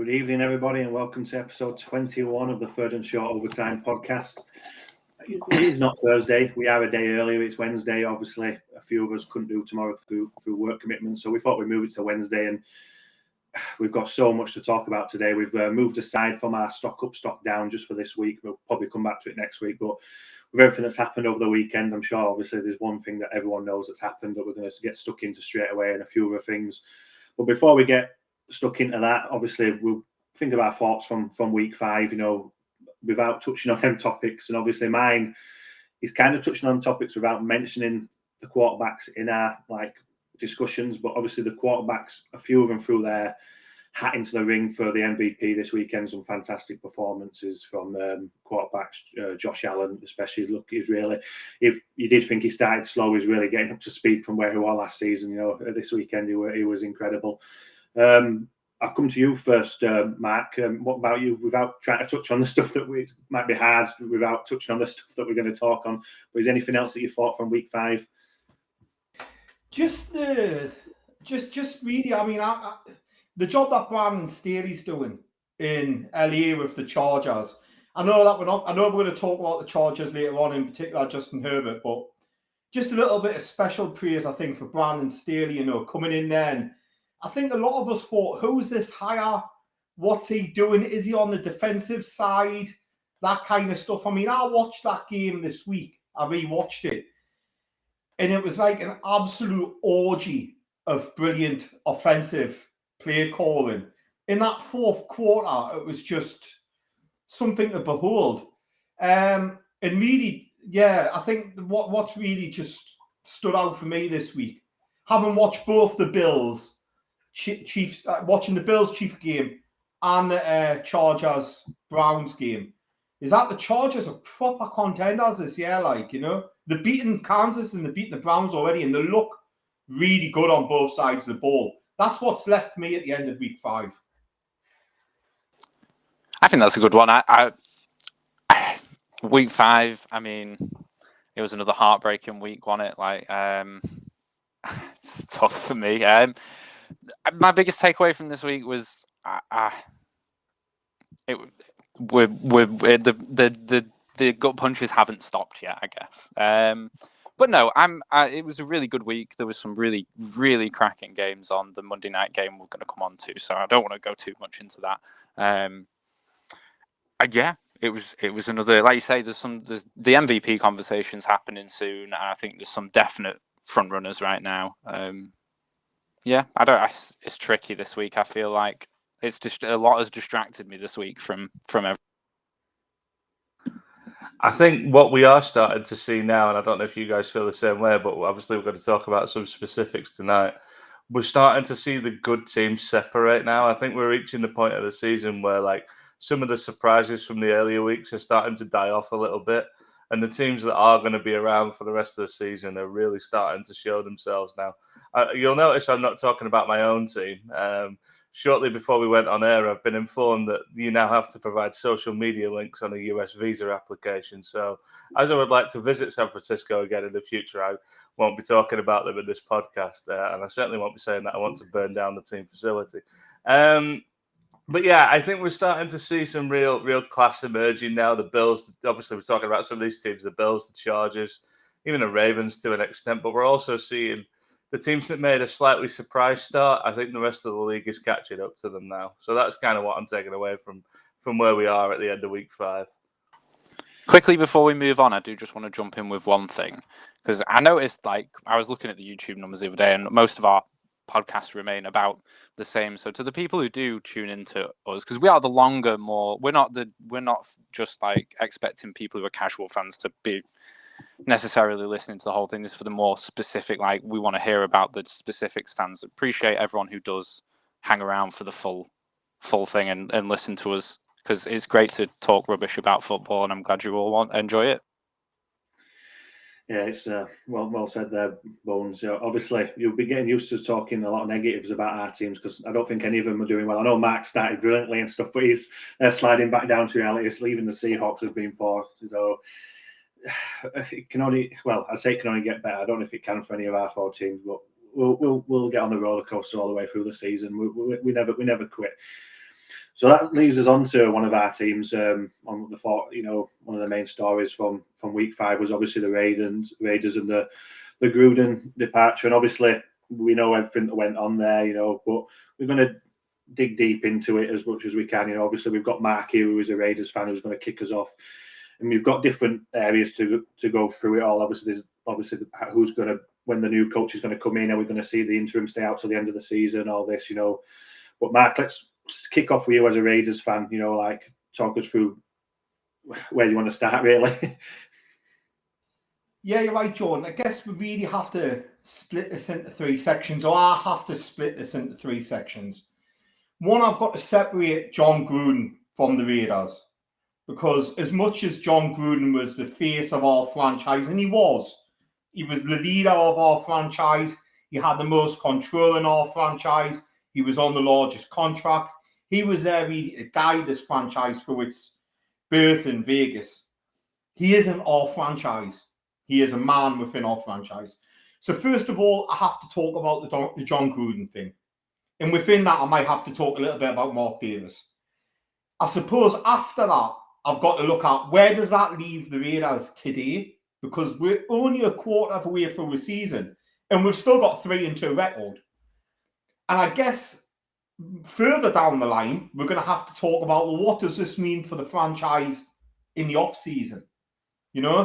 Good evening, everybody, and welcome to episode 21 of the Third and Short Overtime podcast. It is not Thursday. We are a day earlier. It's Wednesday. Obviously, a few of us couldn't do tomorrow through work commitments, so we thought we'd move it to Wednesday, and we've got so much to talk about today. We've moved aside from our stock up, stock down just for this week. We'll probably come back to it next week, but with everything that's happened over the weekend, I'm sure obviously there's one thing that everyone knows that's happened that we're going to get stuck into straight away, and a few other things. But before we get stuck into that, obviously we'll think of our thoughts from week 5, without touching on them topics. And obviously mine is kind of touching on topics without mentioning the quarterbacks in our discussions. But obviously the quarterbacks, a few of them threw their hat into the ring for the MVP this weekend. Some fantastic performances from quarterbacks. Josh Allen, especially, he's really, if you did think he started slow, he's really getting up to speed from where he was last season. This weekend he was incredible. I'll come to you first, Mark. What about you? Without trying to touch on the stuff that might be hard, without touching on the stuff that we're going to talk on, but is there anything else that you thought from week 5? Just really. I mean, the job that Brandon Staley's doing in LA with the Chargers. I know we're going to talk about the Chargers later on, in particular Justin Herbert, but just a little bit of special praise, I think, for Brandon Staley. Coming in there, and I think a lot of us thought, who's this hire? What's he doing? Is he on the defensive side? That kind of stuff. I mean, I watched that game this week. I rewatched it. And it was like an absolute orgy of brilliant offensive play calling. In that fourth quarter, it was just something to behold. And really, I think what's really just stood out for me this week, having watched both the Bills Chiefs, watching the Bills Chiefs game and the Chargers Browns game, is that the Chargers are proper contenders this year. They've beaten Kansas and they've beaten the Browns already, and they look really good on both sides of the ball. That's what's left me at the end of week 5. I think that's a good one. Week 5, I mean, it was another heartbreaking week, wasn't it? It's tough for me. My biggest takeaway from this week was the gut punches haven't stopped yet, I guess. But no, it was a really good week. There was some really, really cracking games on the Monday night game we're going to come on to, so I don't want to go too much into that. It was another, like you say, there's the MVP conversations happening soon, and I think there's some definite front runners right now. It's tricky this week. I feel like it's just a lot has distracted me this week from everything. I think what we are starting to see now, and I don't know if you guys feel the same way, but obviously we're going to talk about some specifics tonight. We're starting to see the good teams separate now. I think we're reaching the point of the season where some of the surprises from the earlier weeks are starting to die off a little bit. And the teams that are going to be around for the rest of the season are really starting to show themselves now. You'll notice I'm not talking about my own team. Shortly before we went on air, I've been informed that you now have to provide social media links on a US visa application. So as I would like to visit San Francisco again in the future, I won't be talking about them in this podcast. And I certainly won't be saying that I want to burn down the team facility. But yeah, I think we're starting to see some real class emerging now. The Bills, obviously we're talking about some of these teams, the Bills, the Chargers, even the Ravens to an extent, but we're also seeing the teams that made a slightly surprise start. I think the rest of the league is catching up to them now. So that's kind of what I'm taking away from where we are at the end of week 5. Quickly before we move on, I do just want to jump in with one thing, because I noticed, I was looking at the YouTube numbers the other day, and most of our podcasts remain about the same. So to the people who do tune into us, because we are the longer, we're not just expecting people who are casual fans to be necessarily listening to the whole thing. This is for the more specific, we want to hear about the specifics. Fans appreciate everyone who does hang around for the full thing and listen to us, because it's great to talk rubbish about football, and I'm glad you all enjoy it. Yeah, it's well said there, Bones. Obviously, you'll be getting used to talking a lot of negatives about our teams, because I don't think any of them are doing well. I know Mark started brilliantly and stuff, but they're sliding back down to reality. It's leaving the Seahawks have been poor. So it can only get better. I don't know if it can for any of our 4 teams, but we'll get on the roller coaster all the way through the season. We never quit. So that leads us on to one of our teams. On the thought, one of the main stories from week 5 was obviously the Raiders and the Gruden departure. And obviously, we know everything that went on there, but we're going to dig deep into it as much as we can. Obviously, we've got Mark here, who is a Raiders fan, who's going to kick us off. And we've got different areas to go through it all. Obviously, there's who's going to, when the new coach is going to come in, are we going to see the interim stay out till the end of the season, all this, But Mark, let's kick off with you as a Raiders fan, talk us through where you want to start, really. Yeah, you're right, Jordan. I guess we really have to split this into 3 sections, or I have to split this into 3 sections. One, I've got to separate John Gruden from the Raiders, because as much as John Gruden was the face of our franchise, and he was the leader of our franchise, he had the most control in our franchise, he was on the largest contract, he was there to guide this franchise through its birth in Vegas. He isn't our franchise. He is a man within our franchise. So first of all, I have to talk about the John Gruden thing. And within that, I might have to talk a little bit about Mark Davis. I suppose after that, I've got to look at where does that leave the Raiders today? Because we're only a quarter of the way through the season, and we've still got 3-2 record. And I guess further down the line, we're going to have to talk about, well, what does this mean for the franchise in the off-season?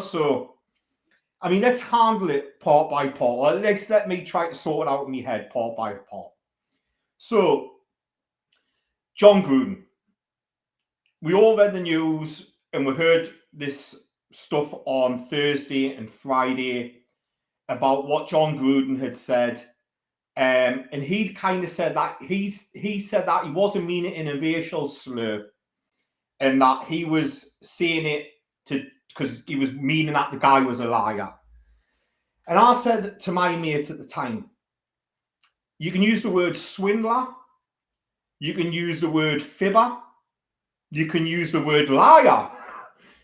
So, I mean, let's handle it part by part. Or let me try to sort it out in my head part by part. So, John Gruden. We all read the news and we heard this stuff on Thursday and Friday about what John Gruden had said. And he'd kind of said that he said that he wasn't meaning it in a racial slur, and that he was saying it because he was meaning that the guy was a liar. And I said to my mates at the time, you can use the word swindler, you can use the word fibber, you can use the word liar,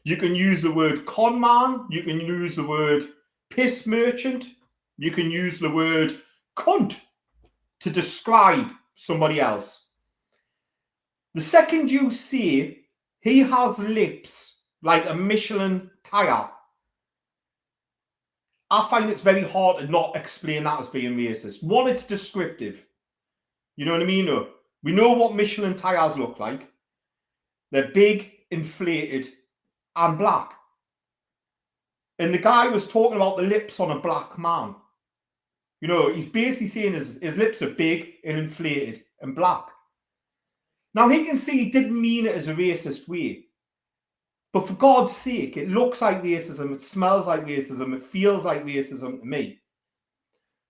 you can use the word con man, you can use the word piss merchant, you can use the word cunt to describe somebody else. The second you say he has lips like a Michelin tire, I find it's very hard to not explain that as being racist. One, it's descriptive. You know what I mean? No. We know what Michelin tires look like. They're big, inflated, and black. And the guy was talking about the lips on a black man. He's basically saying his lips are big and inflated and black. Now, he can see he didn't mean it as a racist way. But for God's sake, it looks like racism, it smells like racism, it feels like racism to me.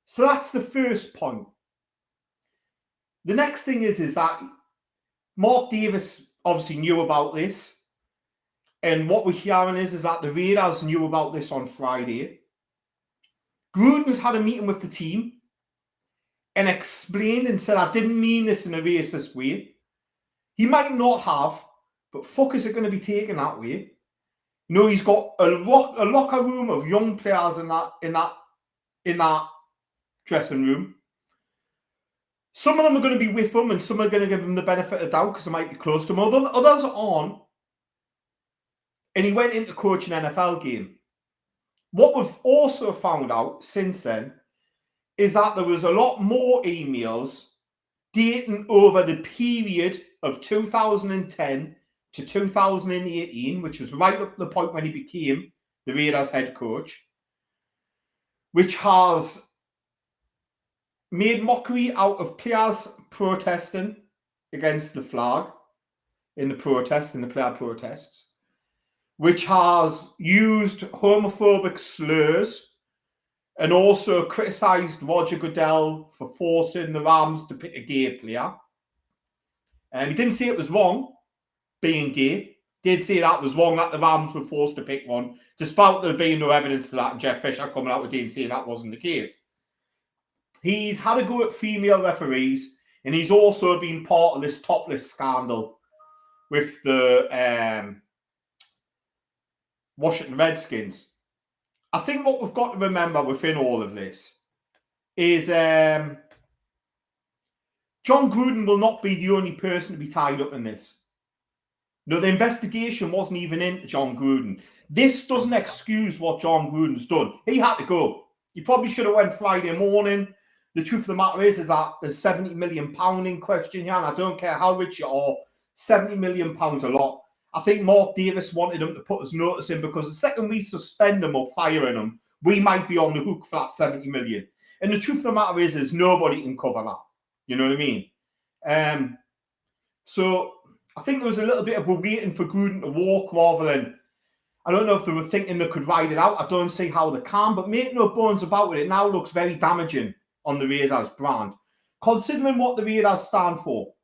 So that's the first point. The next thing is that Mark Davis obviously knew about this. And what we're hearing is that the Raiders knew about this on Friday. Gruden's had a meeting with the team and explained and said, I didn't mean this in a racist way. He might not have, but fuck is it going to be taken that way? He's got a locker room of young players in that dressing room. Some of them are going to be with him and some are going to give him the benefit of the doubt because they might be close to him. Others aren't. And he went in to coach an NFL game. What we've also found out since then is that there was a lot more emails dating over the period of 2010 to 2018, which was right up to the point when he became the Raiders head coach, which has made mockery out of players protesting against the flag in the player protests, which has used homophobic slurs and also criticised Roger Goodell for forcing the Rams to pick a gay player. And he didn't say it was wrong, being gay. Did say that was wrong, that the Rams were forced to pick one, despite there being no evidence to that, and Jeff Fisher coming out with Dean saying that wasn't the case. He's had a go at female referees, and he's also been part of this topless scandal with the Washington Redskins. I think what we've got to remember within all of this is John Gruden will not be the only person to be tied up in this. No, the investigation wasn't even into John Gruden. This doesn't excuse what John Gruden's done. He had to go. He probably should have went Friday morning. The truth of the matter is that there's £70 million in question here, and I don't care how rich you are, £70 million a lot. I think Mark Davis wanted him to put his notice in because the second we suspend him or fire him, we might be on the hook for that £70 million. And the truth of the matter is nobody can cover that. You know what I mean? So I think there was a little bit of a waiting for Gruden to walk rather than, I don't know if they were thinking they could ride it out. I don't see how they can, but make no bones about it, it now looks very damaging on the Raiders brand. Considering what the Raiders stand for,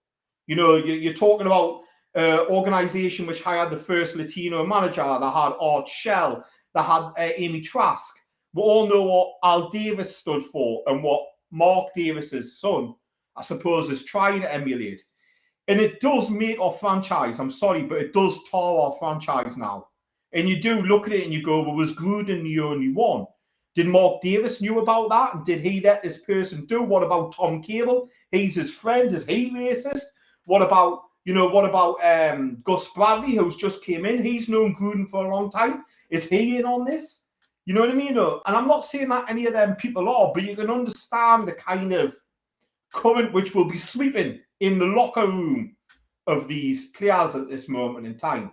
you know, you're talking about organisation which hired the first Latino manager, they had Art Shell, they had Amy Trask. We all know what Al Davis stood for and what Mark Davis's son, I suppose, is trying to emulate. And it does make our franchise, I'm sorry, but it does tar our franchise now. And you do look at it and you go, well, was Gruden the only one? Did Mark Davis knew about that? And did he let this person do? What about Tom Cable? He's his friend. Is he racist? What about Gus Bradley, who's just came in? He's known Gruden for a long time. Is he in on this? You know what I mean? And I'm not saying that any of them people are, but you can understand the kind of current which will be sweeping in the locker room of these players at this moment in time.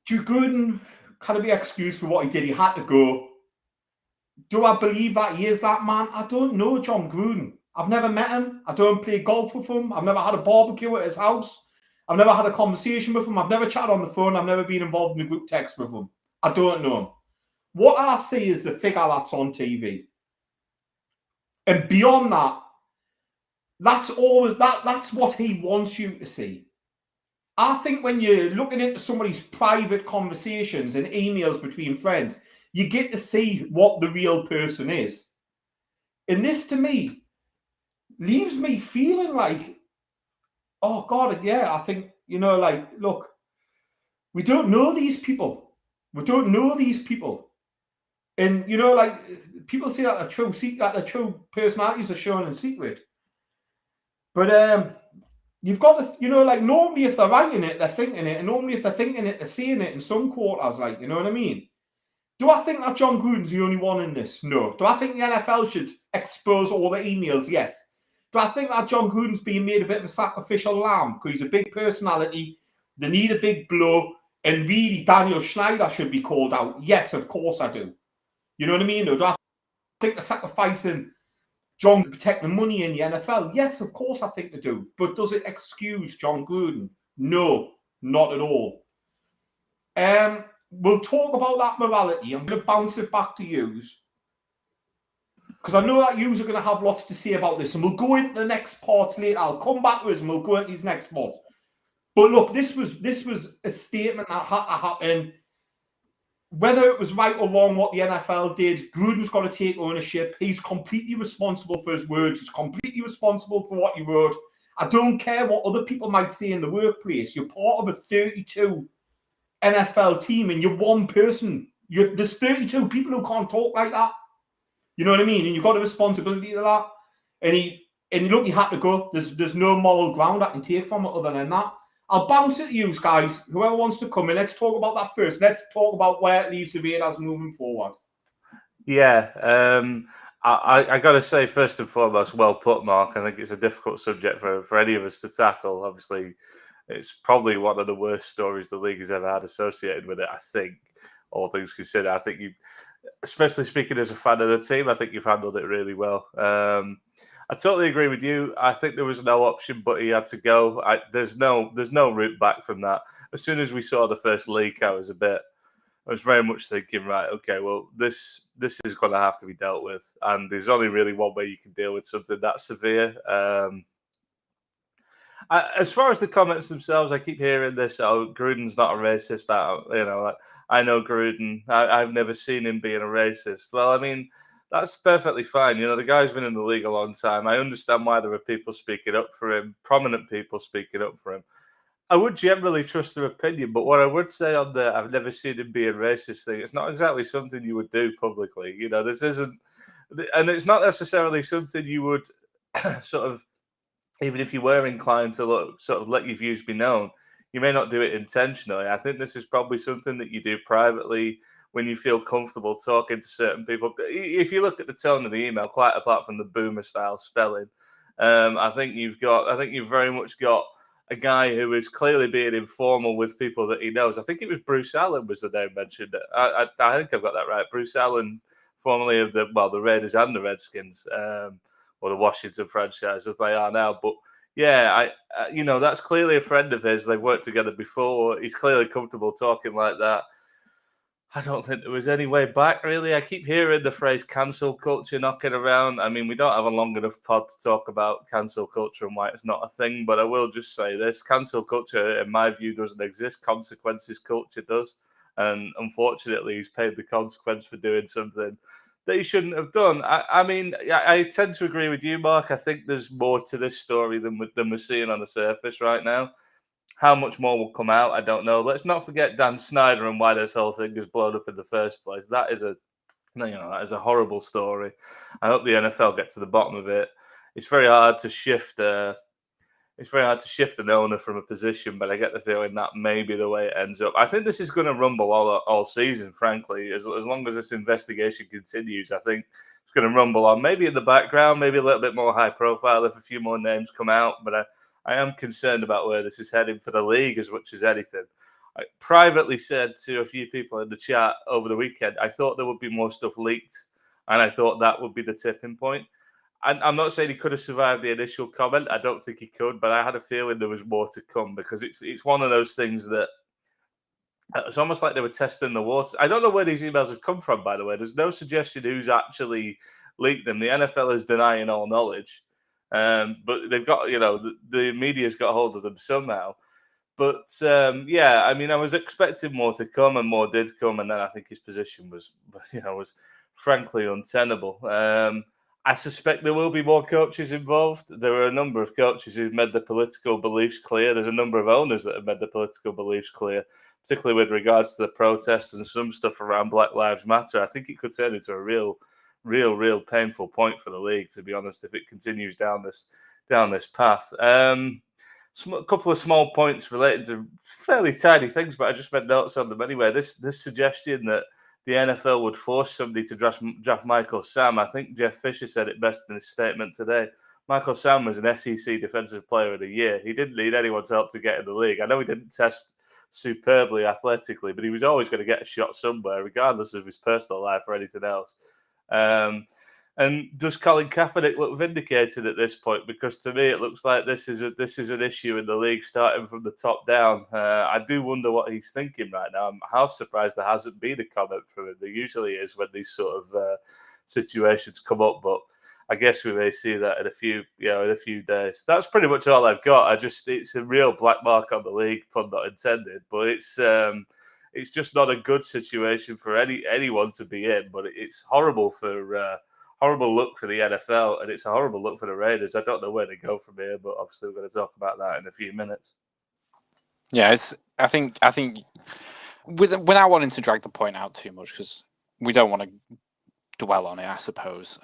Joe Gruden can be excused for what he did. He had to go. Do I believe that he is that man? I don't know John Gruden. I've never met him. I don't play golf with him. I've never had a barbecue at his house. I've never had a conversation with him. I've never chatted on the phone. I've never been involved in a group text with him. I don't know him. What I see is the figure that's on TV. And beyond that, that's what he wants you to see. I think when you're looking into somebody's private conversations and emails between friends, you get to see what the real person is. And this, to me, leaves me feeling like, oh, God, yeah, I think, you know, like, look, we don't know these people. We don't know these people. And, you know, like, people say that the true personalities are shown in secret. But you've got to, you know, like, normally if they're writing it, they're thinking it. And normally if they're thinking it, they're saying it in some quarters, like, you know what I mean? Do I think that John Gruden's the only one in this? No. Do I think the NFL should expose all the emails? Yes. Do I think that John Gruden's being made a bit of a sacrificial lamb because he's a big personality, they need a big blow, and really Daniel Schneider should be called out? Yes, of course I do. You know what I mean? Do I think they're sacrificing John to protect the money in the NFL? Yes, of course I think they do. But does it excuse John Gruden? No, not at all. We'll talk about that morality. I'm going to bounce it back to yous, because I know that yous are going to have lots to say about this, and we'll go into the next parts later. I'll come back to us and we'll go into these next parts. But look, this was a statement that had to happen. Whether it was right or wrong what the NFL did, Gruden's got to take ownership. He's completely responsible for his words. He's completely responsible for what he wrote. I don't care what other people might say in the workplace. You're part of a 32 NFL team and you're one person. There's 32 people who can't talk like that. You know what I mean? And you've got a responsibility to that. And look, you had to go. There's no moral ground I can take from it other than that. I'll bounce it to you guys. Whoever wants to come in, let's talk about that first. Let's talk about where it leaves the Raiders moving forward. Yeah, I got to say, first and foremost, well put, Mark. I think it's a difficult subject for any of us to tackle. Obviously, it's probably one of the worst stories the league has ever had associated with it, I think, all things considered. I think you, especially speaking as a fan of the team, I think you've handled it really well. I totally agree with you. I think there was no option, but he had to go. There's no route back from that. As soon as we saw the first leak, I was very much thinking, right, okay, well, this is going to have to be dealt with, and there's only really one way you can deal with something that severe. As far as the comments themselves, I keep hearing this. Oh, Gruden's not a racist. I know Gruden. I've never seen him being a racist. Well, I mean, that's perfectly fine. You know, the guy's been in the league a long time. I understand why there are people speaking up for him, prominent people speaking up for him. I would generally trust their opinion, but what I would say on the I've never seen him being racist thing, it's not exactly something you would do publicly. You know, this isn't, and it's not necessarily something you would sort of, even if you were inclined to sort of let your views be known, you may not do it intentionally. I think this is probably something that you do privately when you feel comfortable talking to certain people. If you look at the tone of the email, quite apart from the boomer style spelling, I think you've very much got a guy who is clearly being informal with people that he knows. I think it was Bruce Allen was the name mentioned. I think I've got that right. Bruce Allen, formerly of the Raiders and the Redskins, or the Washington franchise as they are now. But yeah, that's clearly a friend of his. They've worked together before. He's clearly comfortable talking like that. I don't think there was any way back, really. I keep hearing the phrase cancel culture knocking around. I mean, we don't have a long enough pod to talk about cancel culture and why it's not a thing, but I will just say this. Cancel culture, in my view, doesn't exist. Consequences culture does. And unfortunately, he's paid the consequence for doing something that he shouldn't have done. I tend to agree with you, Mark. I think there's more to this story than we're seeing on the surface right now. How much more will come out, I don't know. Let's not forget Dan Snyder and why this whole thing has blown up in the first place. That is a horrible story. I hope the NFL get to the bottom of it. It's very hard to shift. It's very hard to shift an owner from a position, but I get the feeling that may be the way it ends up. I think this is going to rumble all season, frankly. As long as this investigation continues, I think it's going to rumble on. Maybe in the background, maybe a little bit more high profile if a few more names come out. But I am concerned about where this is heading for the league as much as anything. I privately said to a few people in the chat over the weekend, I thought there would be more stuff leaked, and I thought that would be the tipping point. I'm not saying he could have survived the initial comment. I don't think he could, but I had a feeling there was more to come because it's one of those things that it's almost like they were testing the waters. I don't know where these emails have come from, by the way. There's no suggestion who's actually leaked them. The NFL is denying all knowledge, but they've got, the media's got hold of them somehow. But I was expecting more to come, and more did come, and then I think his position was frankly untenable. I suspect there will be more coaches involved. There are a number of coaches who've made their political beliefs clear. There's a number of owners that have made their political beliefs clear, particularly with regards to the protest and some stuff around Black Lives Matter. I think it could turn into a real painful point for the league, to be honest, if it continues down this path. A couple of small points related to fairly tiny things, but I just made notes on them anyway. This suggestion that the NFL would force somebody to draft Michael Sam. I think Jeff Fisher said it best in his statement today. Michael Sam was an SEC Defensive Player of the Year. He didn't need anyone's help to get in the league. I know he didn't test superbly athletically, but he was always going to get a shot somewhere, regardless of his personal life or anything else. And does Colin Kaepernick look vindicated at this point? Because to me, it looks like this is an issue in the league starting from the top down. I do wonder what he's thinking right now. I'm half surprised there hasn't been a comment from him. There usually is when these sort of situations come up, but I guess we may see that in a few days. That's pretty much all I've got. It's a real black mark on the league, pun not intended, but it's just not a good situation for anyone to be in. But it's horrible horrible look for the NFL, and it's a horrible look for the Raiders. I don't know where they go from here, but obviously we're going to talk about that in a few minutes. Yeah, I think without wanting to drag the point out too much, because we don't want to dwell on it, I suppose.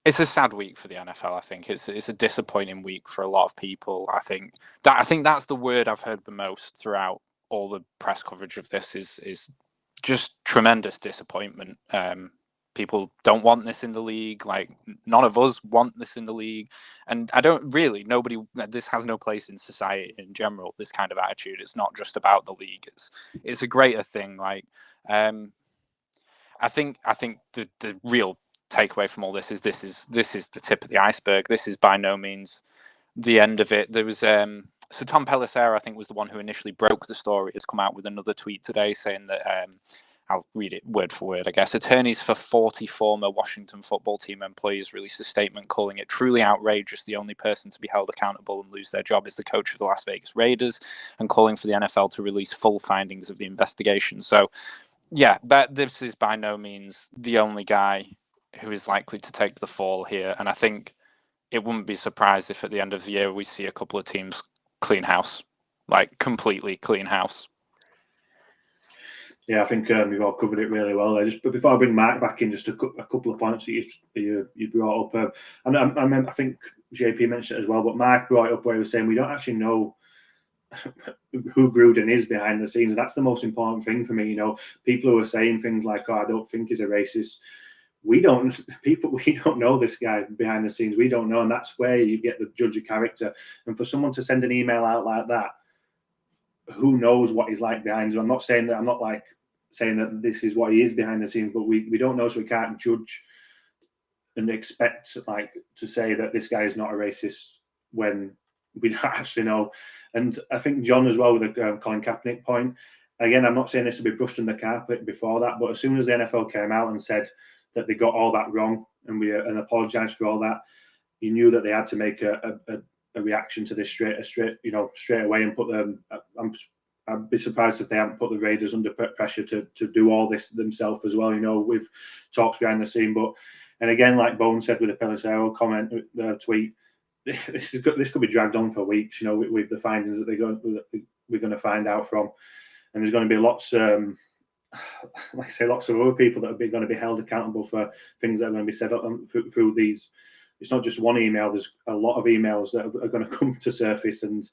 It's a sad week for the NFL. I think it's a disappointing week for a lot of people. I think that's the word I've heard the most throughout all the press coverage of this is just tremendous disappointment. People don't want this in the league. Like, none of us want this in the league. And this has no place in society in general, this kind of attitude. It's not just about the league. It's a greater thing. Like, I think the real takeaway from all this is the tip of the iceberg. This is by no means the end of it. There was so Tom Pelissero, I think, was the one who initially broke the story. Has come out with another tweet today saying that I'll read it word for word, I guess. Attorneys for 40 former Washington football team employees released a statement calling it truly outrageous. The only person to be held accountable and lose their job is the coach of the Las Vegas Raiders, and calling for the NFL to release full findings of the investigation. So, yeah, this is by no means the only guy who is likely to take the fall here. And I think it wouldn't be surprised if at the end of the year we see a couple of teams clean house, like completely clean house. Yeah, I think we've all covered it really well there. But before I bring Mark back in, just a couple of points that you brought up. And I think JP mentioned it as well, but Mark brought it up where he was saying we don't actually know who Gruden is behind the scenes. And that's the most important thing for me. You know, people who are saying things like, "Oh, I don't think he's a racist." We don't know this guy behind the scenes. We don't know, and that's where you get the judge of character. And for someone to send an email out like that, who knows what he's like behind? I'm not saying that this is what he is behind the scenes, but we don't know, so we can't judge and expect to say that this guy is not a racist when we don't actually know. And I think John as well with the Colin Kaepernick point. Again, I'm not saying this to be brushed under the carpet before that, but as soon as the NFL came out and said that they got all that wrong and apologized for all that, you knew that they had to make a reaction to this straight away and put them. I'd be surprised if they haven't put the Raiders under pressure to do all this themselves as well. You know, with talks behind the scene, and again, like Bone said with the Pelissero comment, tweet, this could be dragged on for weeks. You know, with the findings that we're going to find out from, and there's going to be lots. Like I say, lots of other people that are going to be held accountable for things that are going to be said through these. It's not just one email. There's a lot of emails that are going to come to surface, and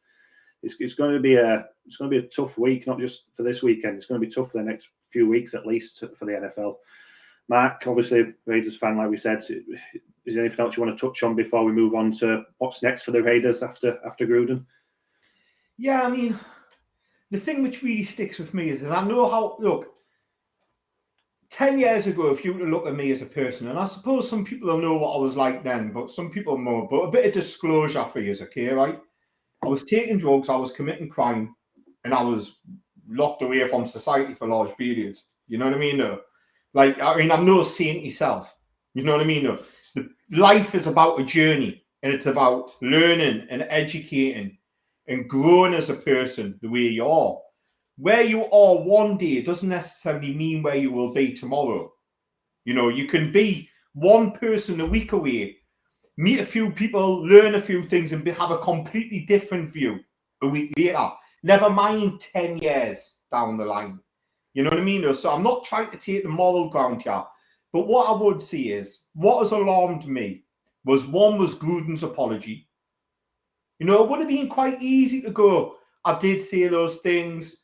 it's going to be a tough week. Not just for this weekend. It's going to be tough for the next few weeks at least for the NFL. Mark, obviously Raiders fan, like we said. Is there anything else you want to touch on before we move on to what's next for the Raiders after Gruden? Yeah, I mean, the thing which really sticks with me is I know how. Look, 10 years ago, if you were to look at me as a person, and I suppose some people will know what I was like then, but some people know. But a bit of disclosure for you, okay, right? I was taking drugs, I was committing crime, and I was locked away from society for large periods. You know what I mean? No? I'm no saint myself. You know what I mean? No? Life is about a journey, and it's about learning and educating and growing as a person the way you are. Where you are one day doesn't necessarily mean where you will be tomorrow. You know, you can be one person a week away, meet a few people, learn a few things, and have a completely different view a week later. Never mind 10 years down the line. You know what I mean? So I'm not trying to take the moral ground here. But what I would say is, what has alarmed me was Gruden's apology. You know, it would have been quite easy to go, I did say those things.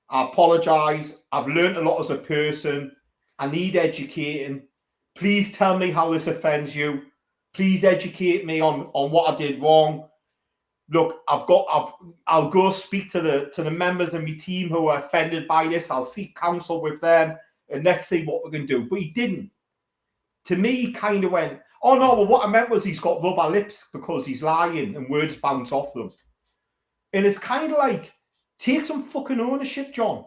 I apologise. I've learned a lot as a person. I need educating. Please tell me how this offends you. Please educate me on what I did wrong. Look, I'll go speak to the members of my team who are offended by this. I'll seek counsel with them and let's see what we can do. But he didn't. To me, he kind of went, oh no, well, what I meant was he's got rubber lips because he's lying and words bounce off them. And it's kind of like, take some fucking ownership, John.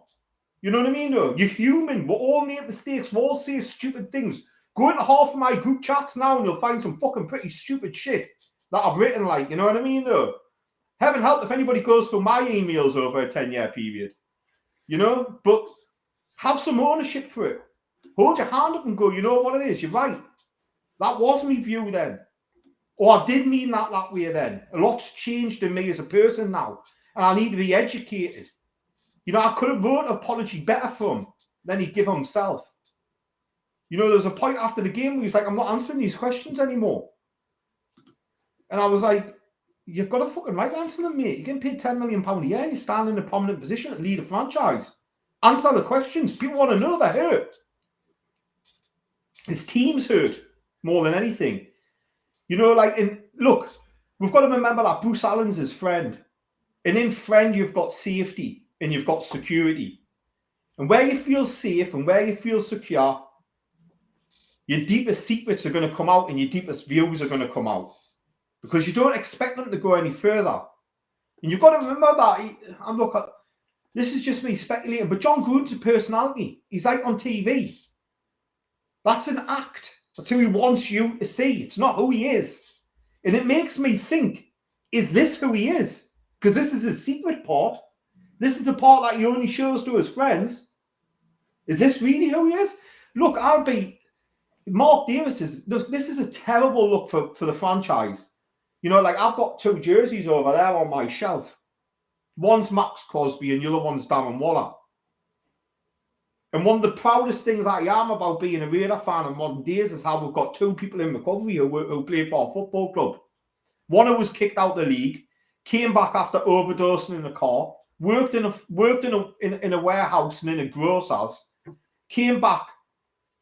You know what I mean? No, you're human. We're all make mistakes. We all say stupid things. Go into half of my group chats now and you'll find some fucking pretty stupid shit that I've written, like, you know what I mean? No. Heaven help if anybody goes through my emails over a 10-year period. You know? But have some ownership for it. Hold your hand up and go, you know what it is? You're right. That was my view then. Or I did mean that way then. A lot's changed in me as a person now. And I need to be educated. You know, I could have wrote an apology better for him than he gave himself. You know, there was a point after the game where he was like, I'm not answering these questions anymore. And I was like, you've got a fucking right to answer them, mate. You're getting paid £10 million a year and you stand in a prominent position to lead a franchise. Answer the questions. People want to know they're hurt. His team's hurt more than anything. You know, look, we've got to remember that Bruce Allen's his friend. And in friend, you've got safety and you've got security. And where you feel safe and where you feel secure, your deepest secrets are going to come out and your deepest views are going to come out. Because you don't expect them to go any further. And you've got to remember that. This is just me speculating, but John Gruden's a personality. He's like on TV. That's an act. That's who he wants you to see. It's not who he is. And it makes me think, is this who he is? Because this is his secret part. This is the part that he only shows to his friends. Is this really who he is? Look, Mark Davis this is a terrible look for the franchise. You know, like I've got 2 jerseys over there on my shelf. One's Max Crosby and the other one's Darren Waller. And one of the proudest things I am about being a Raider fan in modern days is how we've got two people in recovery who play for our football club. One who was kicked out of the league, came back after overdosing in a car, worked in a warehouse and in a grocer's, came back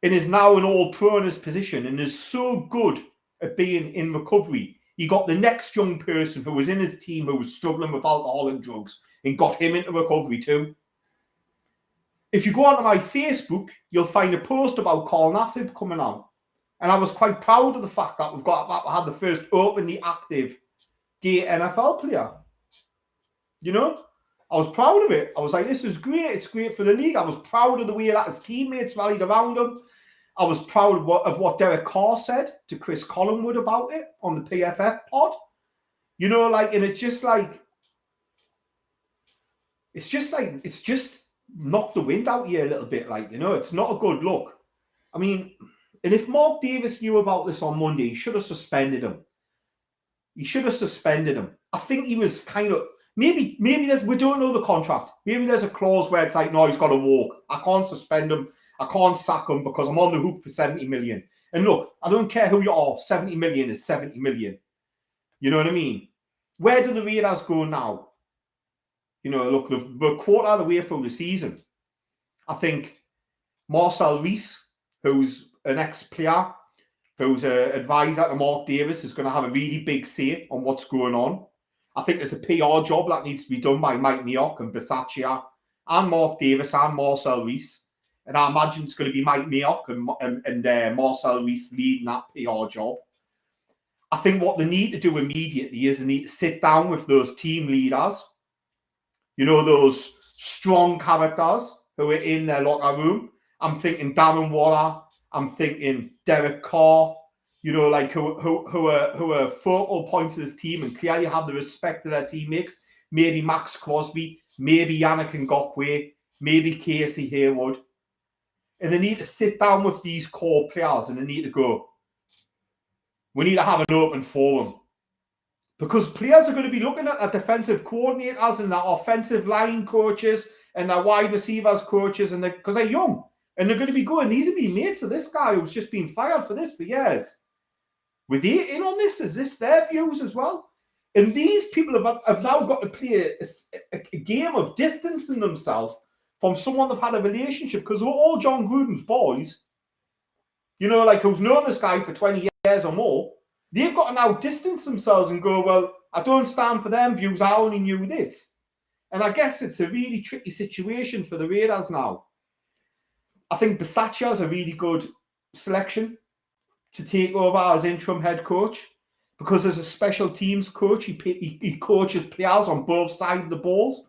and is now an all-pro in his position and is so good at being in recovery. He got the next young person who was in his team who was struggling with alcohol and drugs and got him into recovery too. If you go onto my Facebook, you'll find a post about Carl Nassib coming out. And I was quite proud of the fact that we had the first openly active gay NFL player. You know? I was proud of it. I was like, this is great. It's great for the league. I was proud of the way that his teammates rallied around him. I was proud of what Derek Carr said to Chris Collingwood about it on the PFF pod. You know, like, and it's just knocked the wind out here a little bit. Like, you know, it's not a good look. I mean, and if Mark Davis knew about this on Monday, he should have suspended him. I think he was kind of, maybe we don't know the contract. Maybe there's a clause where it's like, no, he's got to walk. I can't suspend him. I can't sack him because I'm on the hook for 70 million. And look, I don't care who you are. 70 million is 70 million. You know what I mean? Where do the Raiders go now? You know, look, we're a quarter of the way through the season. I think Marcel Reese, who's an ex-player, who's an advisor to Mark Davis, is going to have a really big say on what's going on. I think there's a PR job that needs to be done by Mike Mayock and Bisaccia and Mark Davis and Marcel Reese. And I imagine it's going to be Mike Mayock and Marcel Reese leading that PR job. I think what they need to do immediately is they need to sit down with those team leaders, you know, those strong characters who are in their locker room. I'm thinking Darren Waller. I'm thinking Derek Carr, you know, like who are focal points of this team and clearly have the respect of their teammates. Maybe Max Crosby, maybe Yannick Ngakoue, maybe Casey Hayward. And they need to sit down with these core players and they need to go, we need to have an open forum. Because players are going to be looking at their defensive coordinators and their offensive line coaches and their wide receivers coaches, and because they're young. And they're going to be going, these are being mates of this guy who's just been fired for this for years. Were they in on this? Is this their views as well? And these people have now got to play a game of distancing themselves from someone they've had a relationship, because we're all John Gruden's boys, you know, like who's known this guy for 20 years or more. They've got to now distance themselves and go, well, I don't stand for them views. I only knew this. And I guess it's a really tricky situation for the Raiders now. I think Bisaccia is a really good selection to take over as interim head coach, because as a special teams coach, he coaches players on both sides of the ball.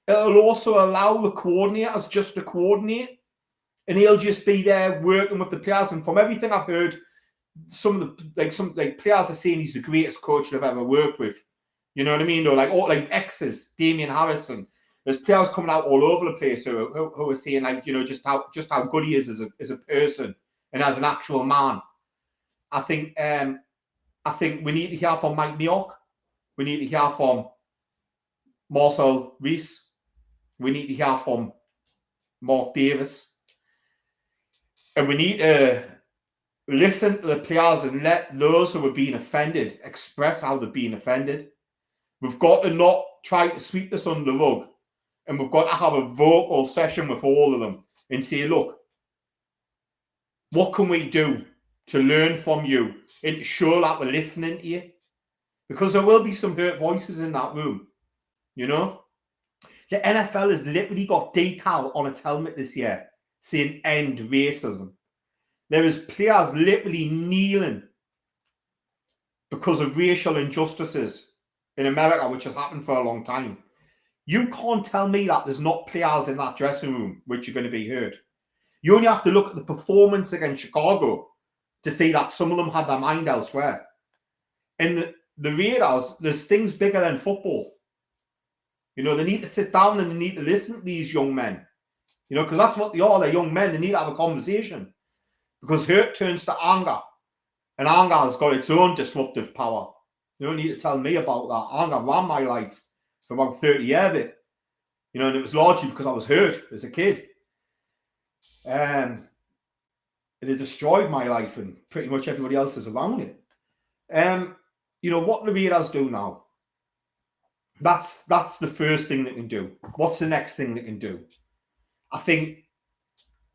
It'll also allow the coordinators just to coordinate, and he'll just be there working with the players. And from everything I've heard, some of the players are saying he's the greatest coach they've ever worked with. You know what I mean? Or like exes, Damian Harrison. There's players coming out all over the place who are saying, like, you know, just how good he is as a person and as an actual man. I think we need to hear from Mike Mayock. We need to hear from Marcel Reese. We need to hear from Mark Davis. And we need to listen to the players and let those who are being offended express how they're being offended. We've got to not try to sweep this under the rug. And we've got to have a vocal session with all of them and say, look, what can we do to learn from you and to show that we're listening to you? Because there will be some hurt voices in that room, you know? The NFL has literally got decal on its helmet this year saying end racism. There is players literally kneeling because of racial injustices in America, which has happened for a long time. You can't tell me that there's not players in that dressing room which are going to be hurt. You only have to look at the performance against Chicago to see that some of them had their mind elsewhere. And the Raiders, there's things bigger than football. You know, they need to sit down and they need to listen to these young men. You know, because that's what they are. They're young men. They need to have a conversation. Because hurt turns to anger. And anger has got its own disruptive power. You don't need to tell me about that. Anger ran my life for about 30 years of it. You know, and it was largely because I was hurt as a kid. It had destroyed my life and pretty much everybody else's around it. What the Raiders do now? That's the first thing they can do. What's the next thing they can do? I think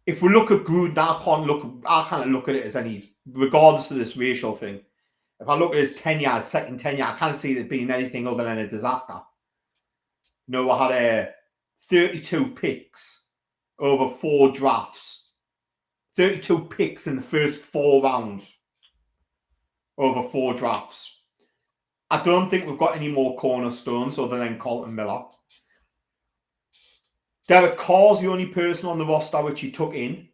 if we look at Gruden, I can't look at it as any, regardless of this racial thing. If I look at his tenure, his second tenure, I can't see it being anything other than a disaster. I had 32 picks over 4 drafts. 32 picks in the first 4 rounds over 4 drafts. I don't think we've got any more cornerstones other than Colton Miller. Derek Carr's the only person on the roster which he took in.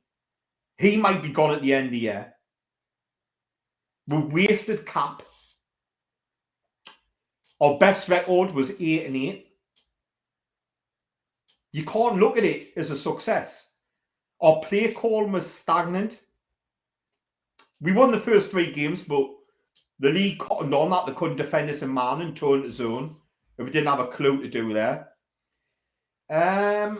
He might be gone at the end of the year. We wasted cap. Our best record was 8-8. You can't look at it as a success. Our play call was stagnant. We won the first 3 games, but the league cottoned on that. They couldn't defend us in man and turn to zone. And we didn't have a clue to do there. I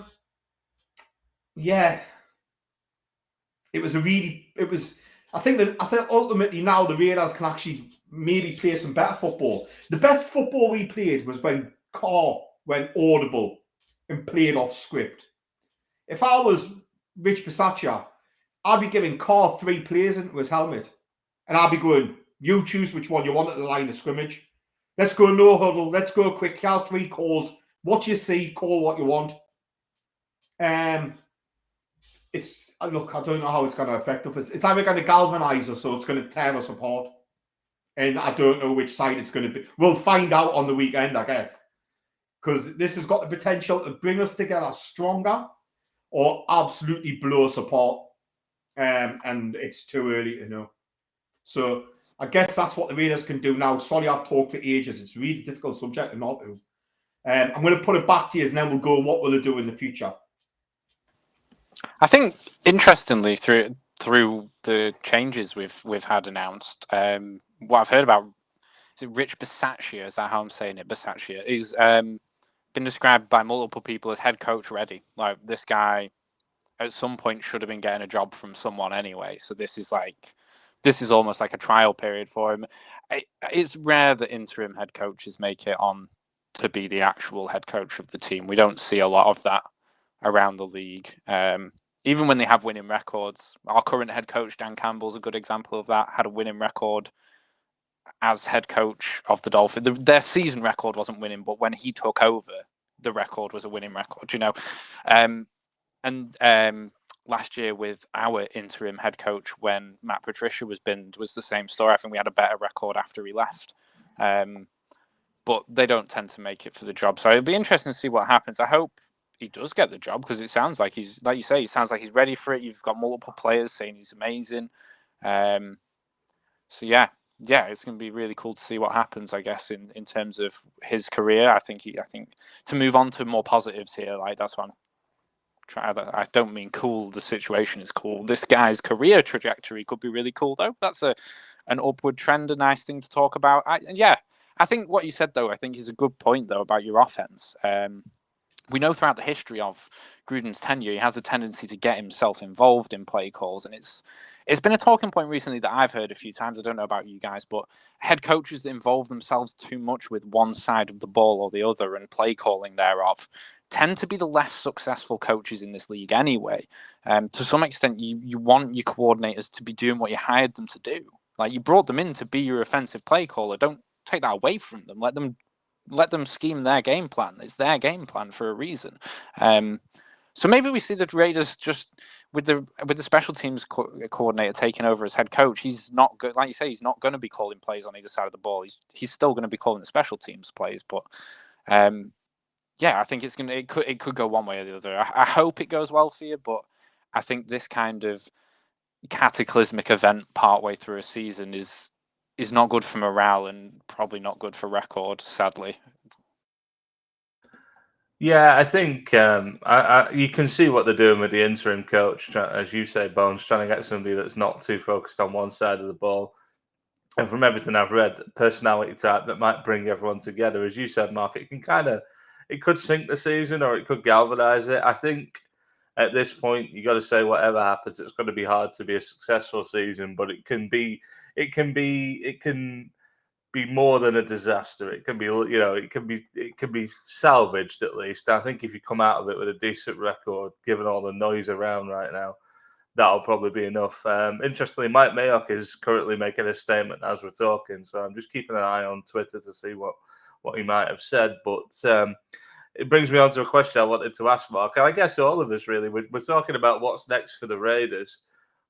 think ultimately now the Raiders can actually maybe play some better football. The best football we played was when Carr went audible and played off script. If I was Rich Bisaccia, I'd be giving Carr 3 plays into his helmet. And I'd be going, you choose which one you want at the line of scrimmage. Let's go no huddle. Let's go quick. Here's 3 calls. What you see, call what you want. Look, I don't know how it's going to affect us. It's either going to galvanise us or it's going to tear us apart. And I don't know which side it's going to be. We'll find out on the weekend, I guess. Because this has got the potential to bring us together stronger or absolutely blow us apart. And it's too early to know. So I guess that's what the Raiders can do now. Sorry, I've talked for ages. It's a really difficult subject to not do. I'm going to put it back to you and then we'll go, what will they do in the future? I think, interestingly, through the changes we've had announced, what I've heard about, is it Rich Bisaccia? Is that how I'm saying it? Bisaccia is been described by multiple people as head coach ready. Like, this guy at some point should have been getting a job from someone anyway. So this is almost like a trial period for him. It's rare that interim head coaches make it on to be the actual head coach of the team. We don't see a lot of that around the league. Even when they have winning records, our current head coach, Dan Campbell's a good example of that, had a winning record as head coach of the Dolphins. Their season record wasn't winning, but when he took over, the record was a winning record, last year with our interim head coach, when Matt Patricia was binned, was the same story. I think we had a better record after he left. But they don't tend to make it for the job. So it'll be interesting to see what happens. I hope he does get the job, because it sounds like he's, like you say, it sounds like he's ready for it. You've got multiple players saying he's amazing. So yeah, it's going to be really cool to see what happens, I guess, in terms of his career. I think to move on to more positives here, like, that's what I'm trying. I don't mean cool. The situation is cool. This guy's career trajectory could be really cool, though. That's an upward trend, a nice thing to talk about. I think what you said, though, I think is a good point, though, about your offense. We know throughout the history of Gruden's tenure, he has a tendency to get himself involved in play calls, and it's been a talking point recently that I've heard a few times. I don't know about you guys, but head coaches that involve themselves too much with one side of the ball or the other and play calling thereof tend to be the less successful coaches in this league anyway. To some extent, you want your coordinators to be doing what you hired them to do. Like, you brought them in to be your offensive play caller. Don't take that away from them. Let them scheme their game plan. It's their game plan for a reason. So maybe we see the Raiders just with the special teams coordinator taking over as head coach. He's not good, like you say. He's not going to be calling plays on either side of the ball. He's still going to be calling the special teams plays. But I think it could go one way or the other. I hope it goes well for you, but I think this kind of cataclysmic event partway through a season is not good for morale and probably not good for record, sadly. Yeah, I think you can see what they're doing with the interim coach, as you say, Bones, trying to get somebody that's not too focused on one side of the ball. And from everything I've read, personality type that might bring everyone together. As you said, Mark, it could sink the season or it could galvanise it. I think at this point, you got to say whatever happens, it's going to be hard to be a successful season, but it can be more than a disaster. It can be, it can be salvaged at least. I think if you come out of it with a decent record, given all the noise around right now, that'll probably be enough. Interestingly, Mike Mayock is currently making a statement as we're talking, so I'm just keeping an eye on Twitter to see what he might have said. But it brings me on to a question I wanted to ask Mark. And I guess all of us really, we're talking about what's next for the Raiders.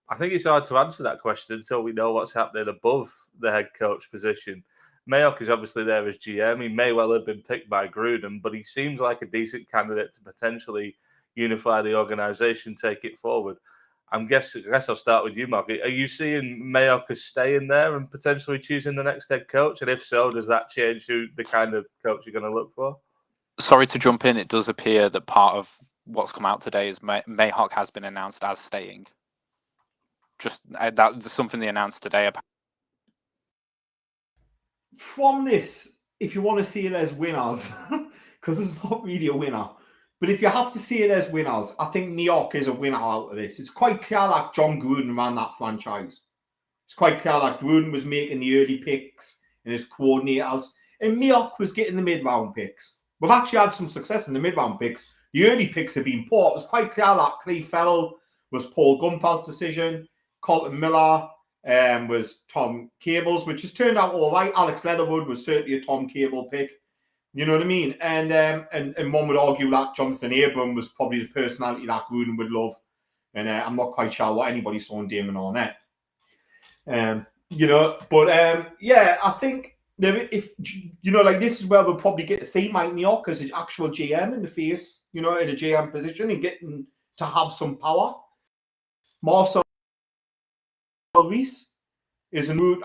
I think it's hard to answer that question until we know what's happening above the head coach position. Mayock is obviously there as GM. He may well have been picked by Gruden, but he seems like a decent candidate to potentially unify the organization, take it forward. I guess I'll start with you, Mark. Are you seeing Mayock as staying there and potentially choosing the next head coach? And if so, does that change the kind of coach you're going to look for? Sorry to jump in. It does appear that part of what's come out today is Mayock has been announced as staying. Just that's something they announced today. From this, if you want to see it as winners, because there's not really a winner, but if you have to see it as winners, I think Mayock is a winner out of this. It's quite clear like John Gruden ran that franchise. It's quite clear like Gruden was making the early picks and his coordinators, and Mayock was getting the mid-round picks. We've actually had some success in the mid-round picks. The early picks have been poor. It was quite clear that Cleve Farrell was Paul Gumper's decision. Colton Miller was Tom Cable's, which has turned out all right. Alex Leatherwood was certainly a Tom Cable pick. You know what I mean? And one would argue that Jonathan Abram was probably the personality that Gruden would love. And I'm not quite sure what anybody saw in Damon Arnett. Yeah, I think if like this is where we'll probably get to see Mike Mayock as his actual GM in the face, in a GM position and getting to have some power. Marcel Reese is a move.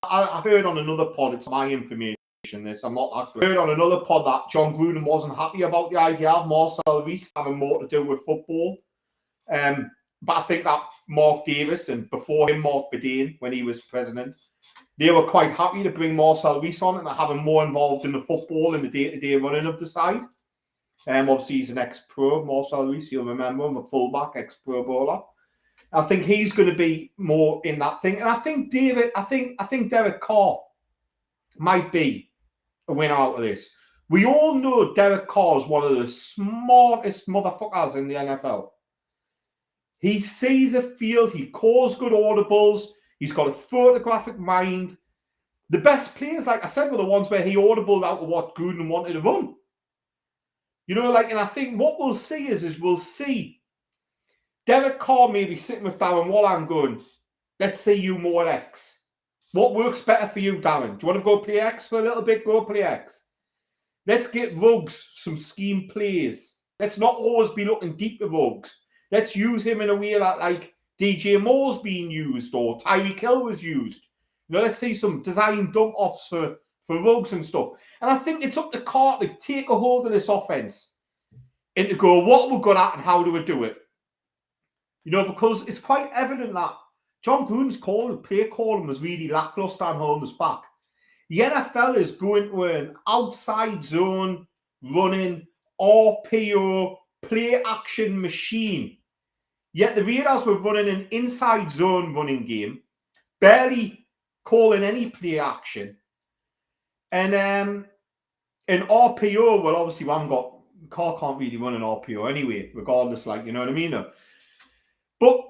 I heard on another pod, it's my information. This I'm not actually heard on another pod that John Gruden wasn't happy about the idea of Marcel Reese having more to do with football. But I think that Mark Davis and before him Mark Bedane, when he was president, they were quite happy to bring Marcel Reese on and have him more involved in the football and the day-to-day running of the side. Obviously he's an ex-pro, Marcel Reese. You'll remember him, a fullback, ex-pro bowler. I think he's going to be more in that thing, and I think Derek Carr might be a winner out of this. We all know Derek Carr is one of the smartest motherfuckers in the NFL. He sees a field, he calls good audibles, he's got a photographic mind. The best players, like I said, were the ones where he audibled out of what Gruden wanted to run. And I think what we'll see is we'll see Derek Carr maybe sitting with Darren Waller and going, let's see you more X. What works better for you, Darren? Do you want to go play X for a little bit? Go play X. Let's get Ruggs some scheme plays. Let's not always be looking deep to Ruggs. Let's use him in a way that like DJ Moore's being used or Tyreek Hill was used. Let's see some design dump-offs for Ruggs and stuff. And I think it's up to Carr to take a hold of this offense and to go, what we're good at and how do we do it? Because it's quite evident that John Gruden's play calling was really lackluster and holding us back. The NFL is going to an outside zone running RPO play action machine. Yet the Raiders were running an inside zone running game, barely calling any play action. And RPO, well, obviously, Carr can't really run an RPO anyway, regardless, you know what I mean? But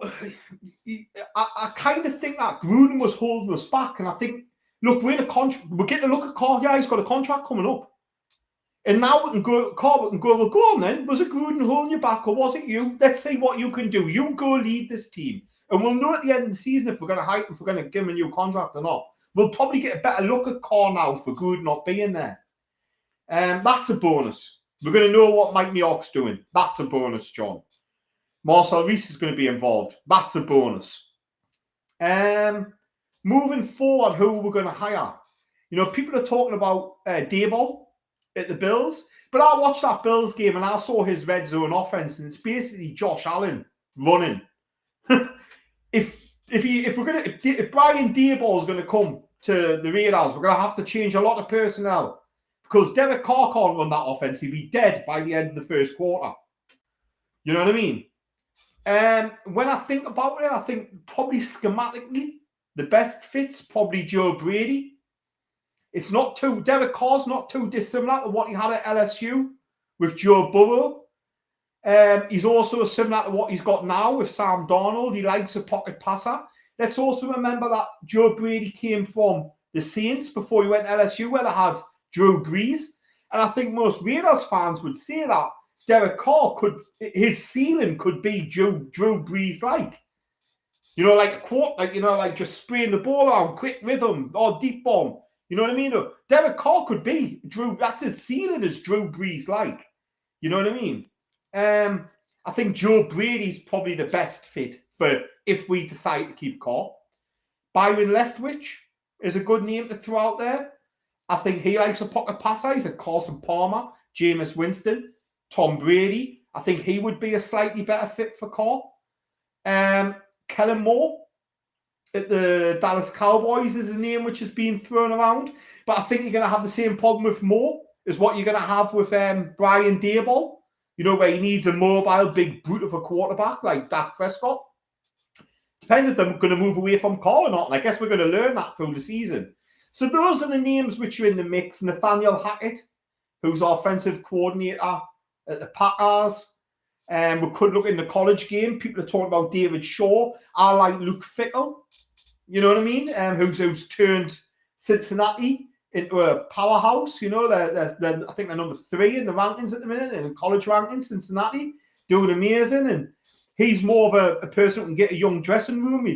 I kind of think that Gruden was holding us back. And I think, look, we're getting to look at Carr. Yeah, he's got a contract coming up. And now we can go, well, go on then. Was it Gruden holding you back or was it you? Let's see what you can do. You go lead this team. And we'll know at the end of the season if we're going to give him a new contract or not. We'll probably get a better look at Carr now for Gruden not being there. That's a bonus. We're going to know what Mike Mayock's doing. That's a bonus, John. Marcel Reese is going to be involved. That's a bonus. Moving forward, who we're going to hire. People are talking about Daboll at the Bills, but I watched that Bills game and I saw his red zone offense, and it's basically Josh Allen running. If Brian Daboll is going to come to the Raiders, we're going to have to change a lot of personnel because Derek Carr can't run that offense. He'll be dead by the end of the first quarter. You know what I mean? When I think about it, I think probably schematically, the best fit's probably Joe Brady. It's not too, Derek Carr's not too dissimilar to what he had at LSU with Joe Burrow. He's also similar to what he's got now with Sam Darnold. He likes a pocket passer. Let's also remember that Joe Brady came from the Saints before he went to LSU, where they had Drew Brees. And I think most Raiders fans would say that Derek Carr his ceiling could be Drew Brees-like. You know, like a quote, like just spraying the ball around, quick rhythm, or deep bomb. You know what I mean? Derek Carr could be Drew. That's his ceiling is Drew Brees-like. You know what I mean? I think Joe Brady's probably the best fit for if we decide to keep Carr. Byron Leftwich is a good name to throw out there. I think he likes a pocket passer. He's a Carson Palmer, Jameis Winston, Tom Brady. I think he would be a slightly better fit for Carr. Kellen Moore at the Dallas Cowboys is a name which has been thrown around. But I think you're going to have the same problem with Moore as what you're going to have with Brian Daboll. You know, where he needs a mobile, big brute of a quarterback like Dak Prescott. Depends if they're going to move away from Carr or not. And I guess we're going to learn that through the season. So those are the names which are in the mix. Nathaniel Hackett, who's offensive coordinator at the Packers. We could look in the college game. People are talking about David Shaw. I like Luke Fickell. You know what I mean? Who's turned Cincinnati into a powerhouse. You know, they're I think they're number 3 in the rankings at the minute, in college rankings, Cincinnati, doing amazing. And he's more of a person who can get a young dressing room.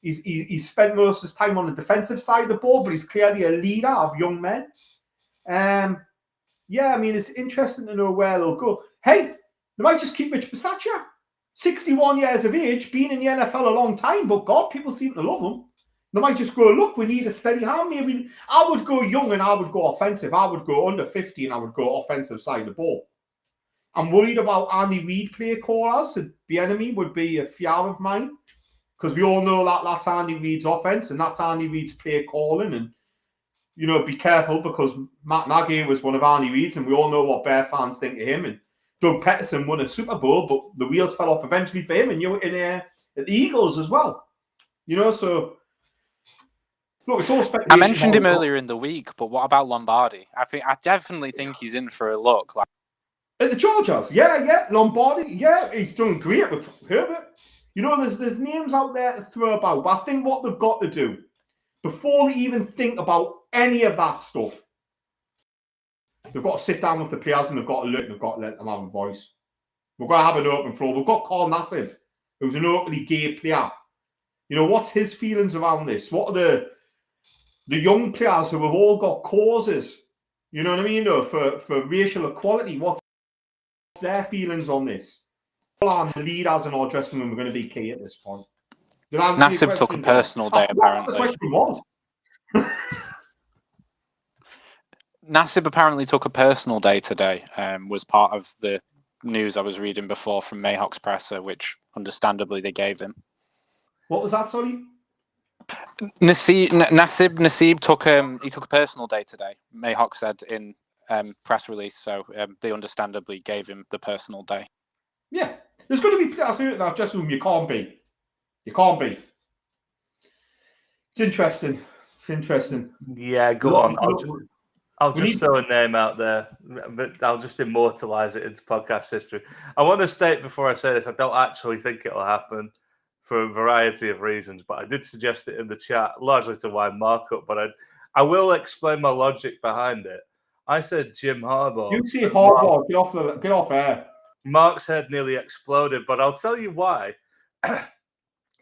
He's spent most of his time on the defensive side of the ball, but he's clearly a leader of young men. Yeah, I mean, it's interesting to know where they'll go. Hey, they might just keep Rich Bisaccia. 61 years of age, been in the NFL a long time, but God, people seem to love him. They might just go, look, we need a steady hand. Maybe I would go young and I would go offensive. I would go under 50 and I would go offensive side of the ball. I'm worried about Andy Reid play callers. Bieniemy would be a fear of mine because we all know that that's Andy Reid's offense and that's Andy Reid's play calling. And, you know, be careful because Matt Nagy was one of Andy Reid's and we all know what Bear fans think of him. And Doug Peterson won a Super Bowl, but the wheels fell off eventually for him and at the Eagles as well. You know, so look, it's all speculation. I mentioned him earlier in the week, but what about Lombardi? I definitely think he's in for a look. Like at the Chargers, yeah, Lombardi, yeah, he's done great with Herbert. You know, there's names out there to throw about, but I think what they've got to do before they even think about any of that stuff, they've got to sit down with the players and they've got to let them have a voice. We've got to have an open floor. We've got Carl Nassib, who's an openly gay player. You know, what's his feelings around this? What are the young players who have all got causes, you know what I mean, for racial equality, what's their feelings on this? The leaders in our dressing room are going to be key at this point. Nassib took a personal day, apparently. The question was. Nassib apparently took a personal day today, was part of the news I was reading before from Mayhawk's presser, which understandably they gave him. What was that, sorry? Nassib took a personal day today. Mayhawk said in press release, so they understandably gave him the personal day. Yeah, there's going to be players in that dressing room you can't be. You can't be. It's interesting. Yeah, go on. I'll just throw a name out there, but I'll just immortalise it into podcast history. I want to state before I say this, I don't actually think it'll happen for a variety of reasons, but I did suggest it in the chat, largely to wind Mark up, but I will explain my logic behind it. I said Jim Harbaugh. You see Harbaugh, get off air. Mark's head nearly exploded, but I'll tell you why.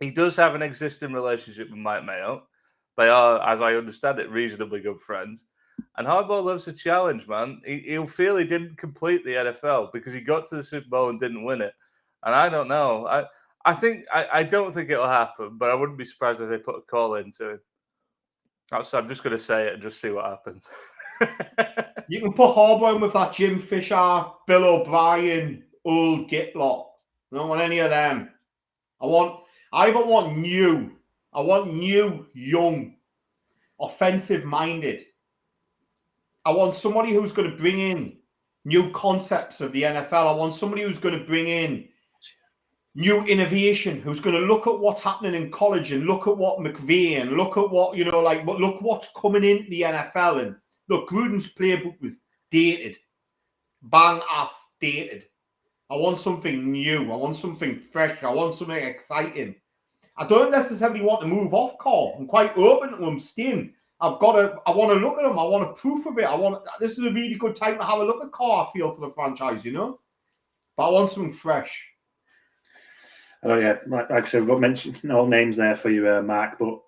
He does have an existing relationship with Mike Mayock. They are, as I understand it, reasonably good friends. And Harbaugh loves a challenge, man. He'll feel he didn't complete the NFL because he got to the Super Bowl and didn't win it. And I don't know. I don't think it'll happen, but I wouldn't be surprised if they put a call into him. So I'm just going to say it and just see what happens. You can put Harbaugh in with that Jim Fisher, Bill O'Brien, old git lot. I don't want any of them. I want new, young, offensive-minded. I want somebody who's going to bring in new concepts of the NFL. I want somebody who's going to bring in new innovation, who's going to look at what's happening in college and look at what McVay and look at what, look what's coming into the NFL. And look, Gruden's playbook was dated, bang ass dated. I want something new. I want something fresh. I want something exciting. I don't necessarily want to move off Carr. I'm quite open to him staying. I want to look at him. I want a proof of it. This is a really good time to have a look at Carr, I feel, for the franchise, But I want something fresh. Oh yeah, like I said, we've mentioned all names there for you, Mark. But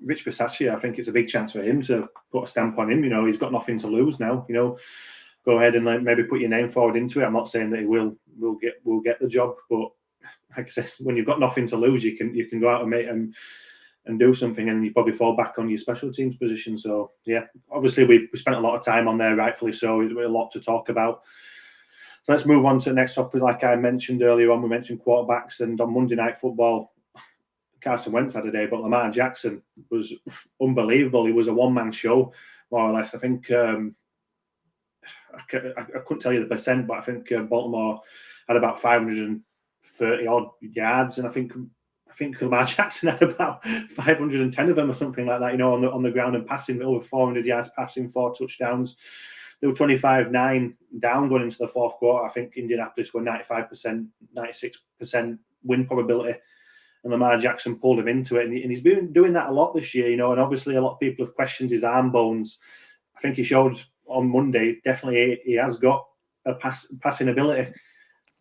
Rich Bisaccia, I think it's a big chance for him to put a stamp on him. He's got nothing to lose now. Go ahead and maybe put your name forward into it. I'm not saying that he will get the job, but like I said, when you've got nothing to lose, you can go out and do something, and you probably fall back on your special teams position. So yeah, obviously we spent a lot of time on there, rightfully so. There's a lot to talk about. So let's move on to the next topic. Like I mentioned earlier on, we mentioned quarterbacks, and on Monday Night Football, Carson Wentz had a day, but Lamar Jackson was unbelievable. He was a one-man show, more or less. I think I couldn't tell you the percent, but I think Baltimore had about 530 odd yards, and I think Lamar Jackson had about 510 of them or something like that. On the ground and passing, over 400 yards passing, 4 touchdowns. They were 25-9 down going into the fourth quarter. I think Indianapolis were 95%, 96% win probability, and Lamar Jackson pulled him into it. And he's been doing that a lot this year, and obviously a lot of people have questioned his arm bones. I think he showed on Monday, definitely he has got a passing ability.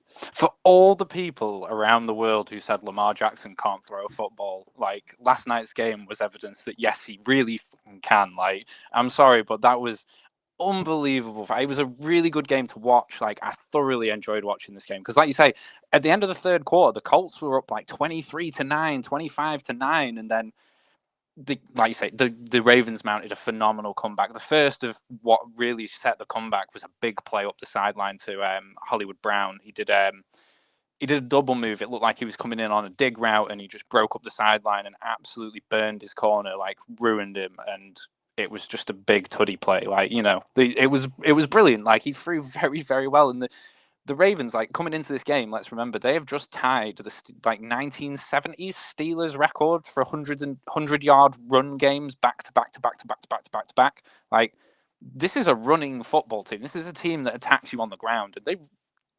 For all the people around the world who said Lamar Jackson can't throw a football, like, last night's game was evidence that, yes, he really can. Like, I'm sorry, but that was unbelievable. It was a really good game to watch. Like, I thoroughly enjoyed watching this game because, like you say, at the end of the third quarter, the Colts were up like 23-9, 25-9, and then the Ravens mounted a phenomenal comeback. The first of what really set the comeback was a big play up the sideline to Hollywood Brown. He did a double move. It looked like he was coming in on a dig route, and he just broke up the sideline and absolutely burned his corner, like ruined him. And it was just a big tutty play. Like, it was brilliant. Like, he threw very, very well. And the Ravens, like, coming into this game, let's remember, they have just tied the 1970s Steelers record for 100-yard run games back to back. Like, this is a running football team. This is a team that attacks you on the ground. And they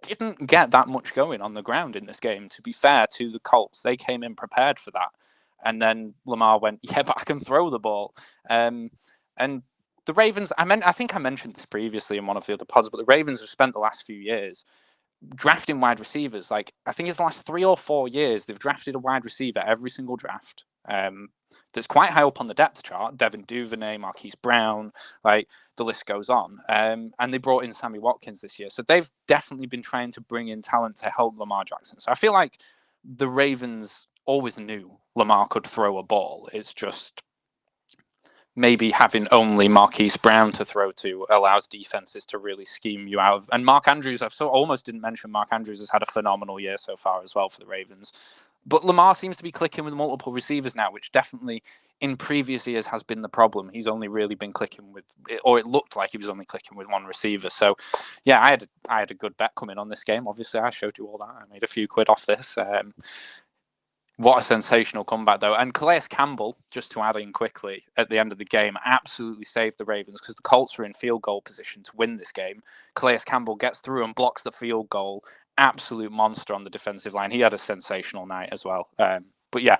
didn't get that much going on the ground in this game, to be fair to the Colts. They came in prepared for that. And then Lamar went, yeah, but I can throw the ball. And the Ravens, I think I mentioned this previously in one of the other pods, but the Ravens have spent the last few years drafting wide receivers. Like, I think it's the last 3 or 4 years, they've drafted a wide receiver every single draft. That's quite high up on the depth chart. Devin Duvernay, Marquise Brown, like, the list goes on. And they brought in Sammy Watkins this year. So they've definitely been trying to bring in talent to help Lamar Jackson. So I feel like the Ravens always knew Lamar could throw a ball. It's just maybe having only Marquise Brown to throw to allows defenses to really scheme you out. And Mark Andrews, almost didn't mention Mark Andrews has had a phenomenal year so far as well for the Ravens. But Lamar seems to be clicking with multiple receivers now, which definitely in previous years has been the problem. He's only really been clicking with, or it looked like he was only clicking with one receiver. So yeah, I had a good bet coming on this game. Obviously, I showed you all that. I made a few quid off this. What a sensational comeback, though. And Calais Campbell, just to add in quickly, at the end of the game, absolutely saved the Ravens because the Colts were in field goal position to win this game. Calais Campbell gets through and blocks the field goal. Absolute monster on the defensive line. He had a sensational night as well. But yeah,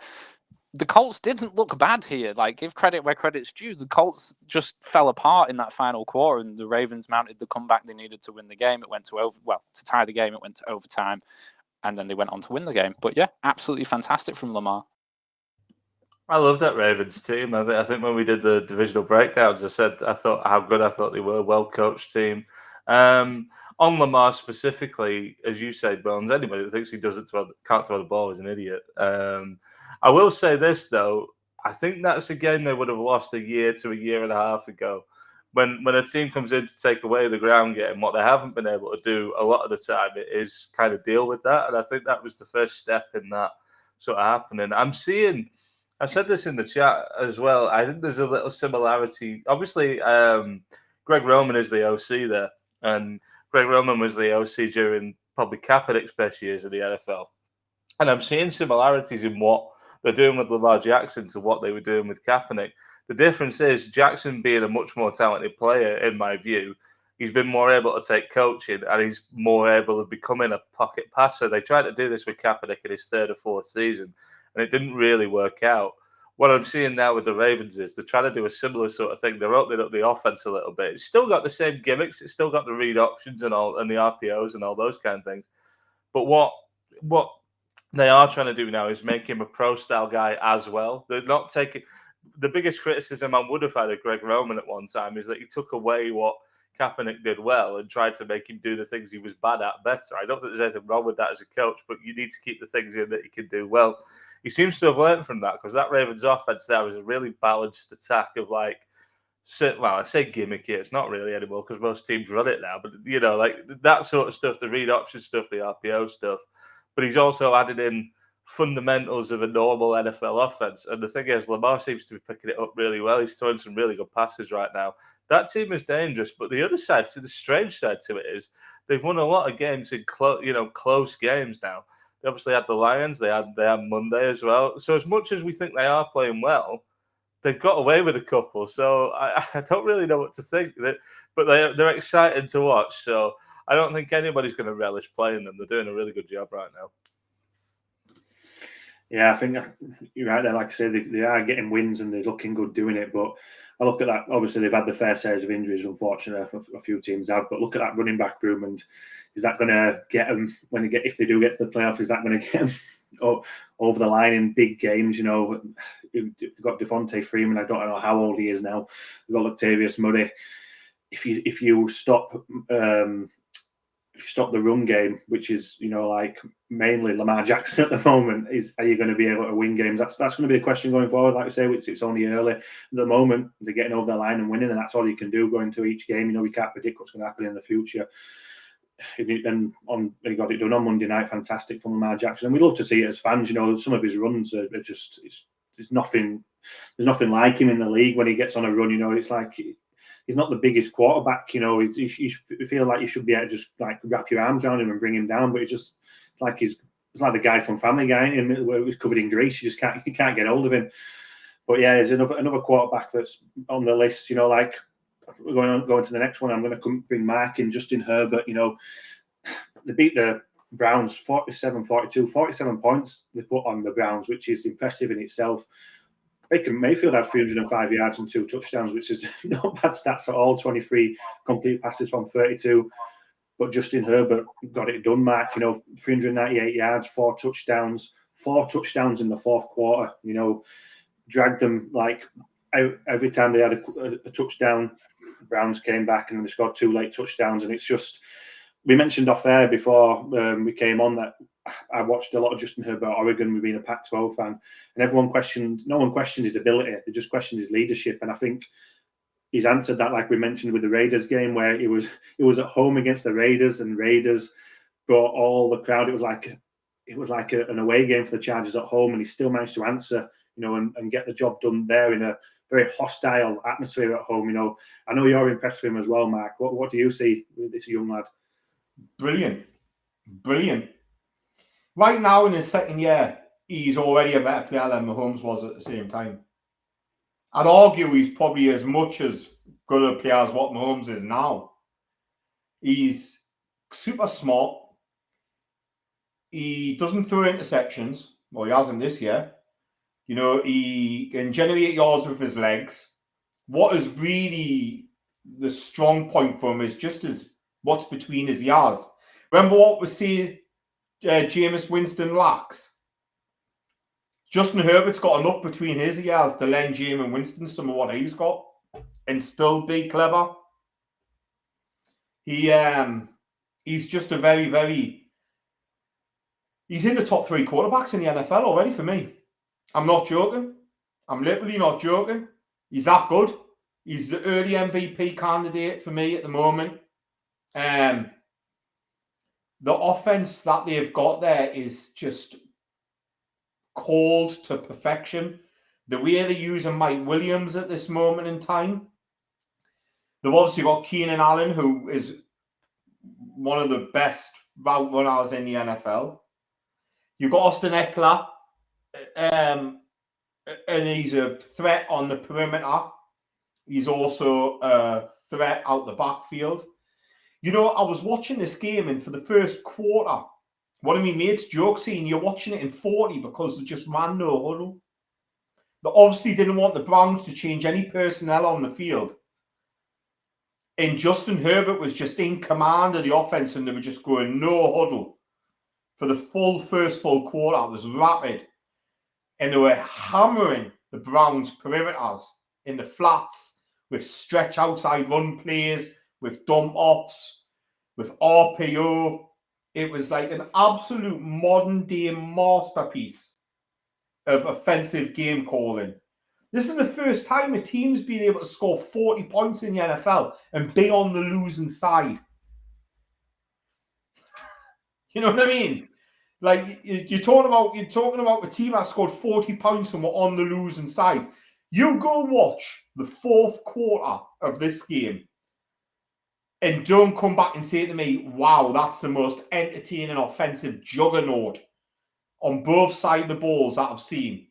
the Colts didn't look bad here. Like, give credit where credit's due. The Colts just fell apart in that final quarter, and the Ravens mounted the comeback they needed to win the game. It went to to tie the game. It went to overtime. And then they went on to win the game. But yeah, absolutely fantastic from Lamar. I love that Ravens team. I think when we did the divisional breakdowns, I thought how good I thought they were, a well-coached team. On Lamar specifically, as you said, Bones, anybody that thinks he can't throw the ball is an idiot. I will say this, though. I think that's a game they would have lost a year to a year and a half ago. When a team comes in to take away the ground game, what they haven't been able to do a lot of the time is kind of deal with that. And I think that was the first step in that sort of happening. I said this in the chat as well, I think there's a little similarity. Obviously, Greg Roman is the OC there. And Greg Roman was the OC during probably Kaepernick's best years of the NFL. And I'm seeing similarities in what they're doing with Lamar Jackson to what they were doing with Kaepernick. The difference is Jackson being a much more talented player, in my view, he's been more able to take coaching and he's more able to becoming a pocket passer. They tried to do this with Kaepernick in his 3rd or 4th season, and it didn't really work out. What I'm seeing now with the Ravens is they're trying to do a similar sort of thing. They're opening up the offense a little bit. It's still got the same gimmicks. It's still got the read options and all, and the RPOs and all those kind of things. But what they are trying to do now is make him a pro-style guy as well. They're not taking... The biggest criticism I would have had of Greg Roman at one time is that he took away what Kaepernick did well and tried to make him do the things he was bad at better. I don't think there's anything wrong with that as a coach, but you need to keep the things in that he can do well. He seems to have learned from that because that Ravens offense there is a really balanced attack of like, well, I say gimmicky. It's not really anymore because most teams run it now, but you know, like that sort of stuff, the read option stuff, the RPO stuff. But he's also added in fundamentals of a normal NFL offense. And the thing is, Lamar seems to be picking it up really well. He's throwing some really good passes right now. That team is dangerous. But the other side, the strange side to it is they've won a lot of games in close games now. They obviously had the Lions. They had Monday as well. So as much as we think they are playing well, they've got away with a couple. So I don't really know what to think. But they're exciting to watch. So I don't think anybody's going to relish playing them. They're doing a really good job right now. Yeah, I think you're right there. Like I say, they are getting wins and they're looking good doing it. But I look at that. Obviously, they've had the fair series of injuries, unfortunately, a few teams have. But look at that running back room, and is that going to get them if they do get to the playoff? Is that going to get them over the line in big games? You know, they've got Devontae Freeman. I don't know how old he is now. They've got Latavius Murray. If you stop the run game, which is like mainly Lamar Jackson at the moment, are you going to be able to win games? That's going to be a question going forward. Like I say, it's only early at the moment. They're getting over the line and winning, and that's all you can do going to each game. We can't predict what's going to happen in the future. And he got it done on Monday night. Fantastic from Lamar Jackson, and we love to see it as fans. Some of his runs are just there's nothing like him in the league when he gets on a run. It's like he's not the biggest quarterback. You feel like you should be able to just like wrap your arms around him and bring him down, but it's like it's like the guy from Family Guy where he was covered in grease. You can't get hold of him. But yeah, there's another quarterback that's on the list. Like we're going to the next one. I'm going to bring Mark in, Justin Herbert. They beat the Browns 47-42, 47 points they put on the Browns, which is impressive in itself. Baker Mayfield had 305 yards and 2 touchdowns, which is not bad stats at all. 23 complete passes from 32. But Justin Herbert got it done, Mark. 398 yards, 4 touchdowns. 4 touchdowns in the fourth quarter. Dragged them like every time they had a touchdown, the Browns came back and they scored 2 late touchdowns. And it's just, we mentioned off air before we came on that I watched a lot of Justin Herbert at Oregon, with being a Pac-12 fan, and no one questioned his ability. They just questioned his leadership. And I think he's answered that, like we mentioned with the Raiders game, where it was at home against the Raiders, and Raiders brought all the crowd. It was like an away game for the Chargers at home, and he still managed to answer, and get the job done there in a very hostile atmosphere at home. I know you're impressed with him as well, Mark. What do you see with this young lad? Brilliant. Right now in his second year, he's already a better player than Mahomes was at the same time. I'd argue he's probably as much as good a player as what Mahomes is now. He's super smart. He doesn't throw interceptions. Well, he hasn't this year. He can generate yards with his legs. What is really the strong point for him is just what's between his ears. Remember what we see Jameis Winston lacks? Justin Herbert's got enough between his ears to lend Jameis Winston some of what he's got and still be clever. He's just a very, very... He's in the top 3 quarterbacks in the NFL already for me. I'm not joking. I'm literally not joking. He's that good. He's the early MVP candidate for me at the moment. The offense that they've got there is just called to perfection. The way they're using Mike Williams at this moment in time. They've obviously got Keenan Allen, who is one of the best route runners in the NFL. You've got Austin Eckler, and he's a threat on the perimeter. He's also a threat out the backfield. You know, I was watching this game, and for the first quarter, one of my mates joked saying you're watching it in 40 because they just ran no huddle. They obviously didn't want the Browns to change any personnel on the field. And Justin Herbert was just in command of the offense, and they were just going no huddle for the first full quarter. It was rapid. And they were hammering the Browns' perimeters in the flats with stretch outside run plays, with dump offs, with RPO. It was like an absolute modern day masterpiece of offensive game calling. This is the first time a team's been able to score 40 points in the NFL and be on the losing side. You know what I mean? Like you're talking about a team that scored 40 points and were on the losing side. You go watch the fourth quarter of this game and don't come back and say to me, wow, that's the most entertaining offensive juggernaut on both sides of the balls that I've seen.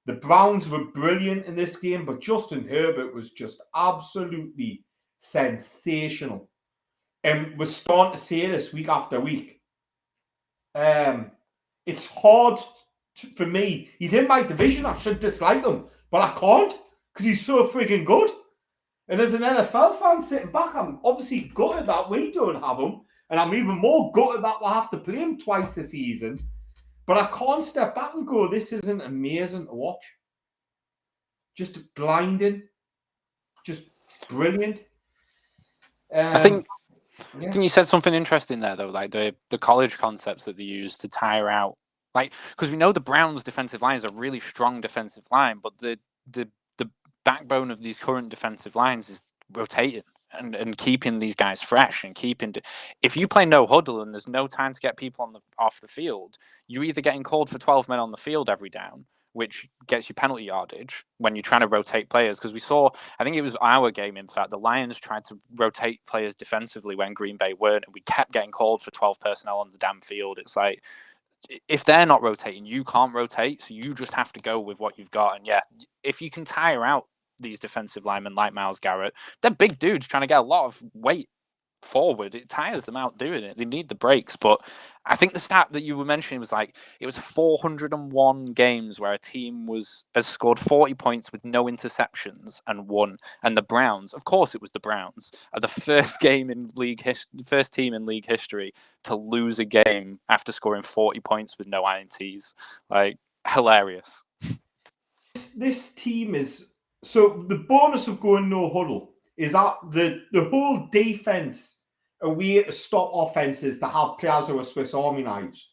The Browns were brilliant in this game, but Justin Herbert was just absolutely sensational. And we're starting to say this week after week. It's hard for me. He's in my division. I should dislike him, but I can't because he's so frigging good. And as an NFL fan sitting back, I'm obviously gutted that we don't have him. And I'm even more gutted that we'll have to play him twice a season. But I can't step back and go, this isn't amazing to watch. Just blinding. Just brilliant. I think you said something interesting there, though, like the college concepts that they use to tire out. Like, because we know the Browns' defensive line is a really strong defensive line, but the backbone of these current defensive lines is rotating and keeping these guys fresh and if you play no huddle and there's no time to get people off the field, you're either getting called for 12 men on the field every down, which gets you penalty yardage when you're trying to rotate players. Because we saw, I think it was our game, in fact, the Lions tried to rotate players defensively when Green Bay weren't, and we kept getting called for 12 personnel on the damn field. It's like, if they're not rotating, you can't rotate, so you just have to go with what you've got. And yeah, if you can tire out these defensive linemen like Myles Garrett, they're big dudes trying to get a lot of weight forward. It tires them out doing it. They need the breaks. But I think the stat that you were mentioning was like, it was 401 games where a team has scored 40 points with no interceptions and won. And the Browns, of course it was the Browns, are the first team in league history to lose a game after scoring 40 points with no INTs. Like, hilarious. This team is... So the bonus of going no huddle is that the whole defense a way to stop offenses to have players who are Swiss Army knives.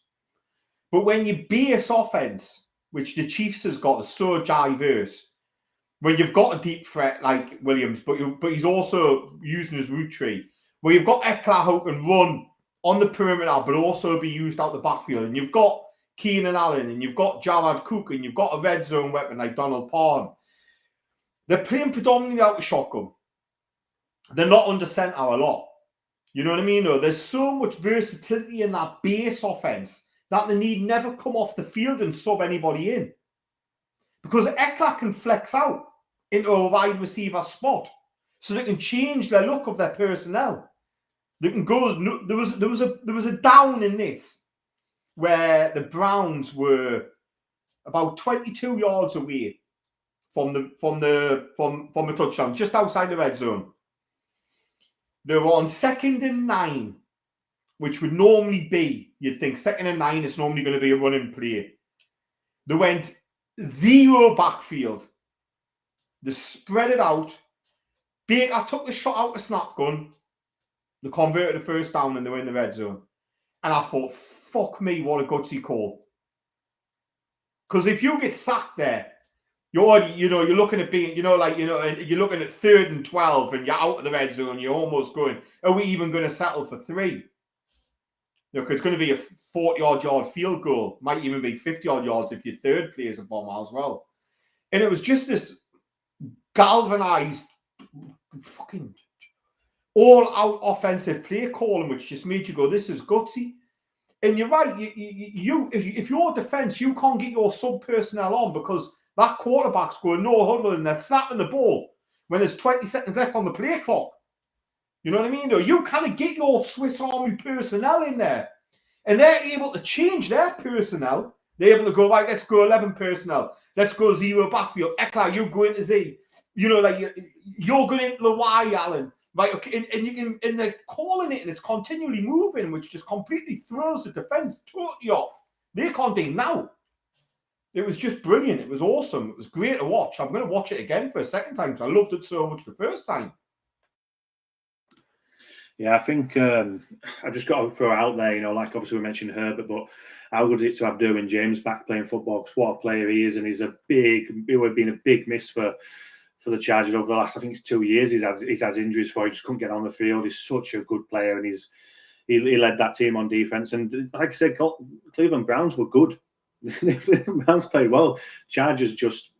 But when you base offense, which the Chiefs has got, is so diverse, when you've got a deep threat like Williams, but he's also using his route tree, where you've got Eckler who can run on the perimeter, but also be used out the backfield, and you've got Keenan Allen, and you've got Jared Cook, and you've got a red zone weapon like Donald Parham. They're playing predominantly out of shotgun. They're not under center a lot. You know what I mean? There's so much versatility in that base offense that they need never come off the field and sub anybody in. Because Eckler can flex out into a wide receiver spot. So they can change the look of their personnel. They can go... There was a down in this where the Browns were about 22 yards away from a touchdown, just outside the red zone. They were on 2nd and 9, which would normally be, you'd think 2nd and 9 is normally going to be a running play. They went 0 backfield. They spread it out. Baker took the shot out of snap gun. They converted the first down and they were in the red zone. And I thought, fuck me, what a gutsy call. Because if you get sacked there, you're already, you're looking at being, you're looking at 3rd and 12 and you're out of the red zone. You're almost going, are we even going to settle for 3? Because it's going to be a 40-odd yard field goal. Might even be 50-odd yards if your third plays a bomber as well. And it was just this galvanized, fucking all-out offensive play calling, which just made you go, this is gutsy. And you're right. If you're defense, you can't get your sub personnel on because that quarterback's going no huddle and they're snapping the ball when there's 20 seconds left on the play clock. You know what I mean? Or you kind of get your Swiss Army personnel in there, and they're able to change their personnel. They're able to go, right, let's go 11 personnel. Let's go 0 backfield. Eckler, you go into Z. You know, like you're going into the Y, Allen. Right, okay, and you can, and they're calling it, and it's continually moving, which just completely throws the defense totally off. They can't do now. It was just brilliant. It was awesome. It was great to watch. I'm going to watch it again for a second time because I loved it so much the first time. Yeah, I think I just got to throw out there, you know, like obviously we mentioned Herbert, but how good is it to have Derwin James back playing football? Because what a player he is, and it would have been a big miss for the Chargers over the last, I think it's 2 years. He's had injuries for. He just couldn't get on the field. He's such a good player, and he led that team on defense. And like I said, Cleveland Browns were good. The Browns played well. Chargers just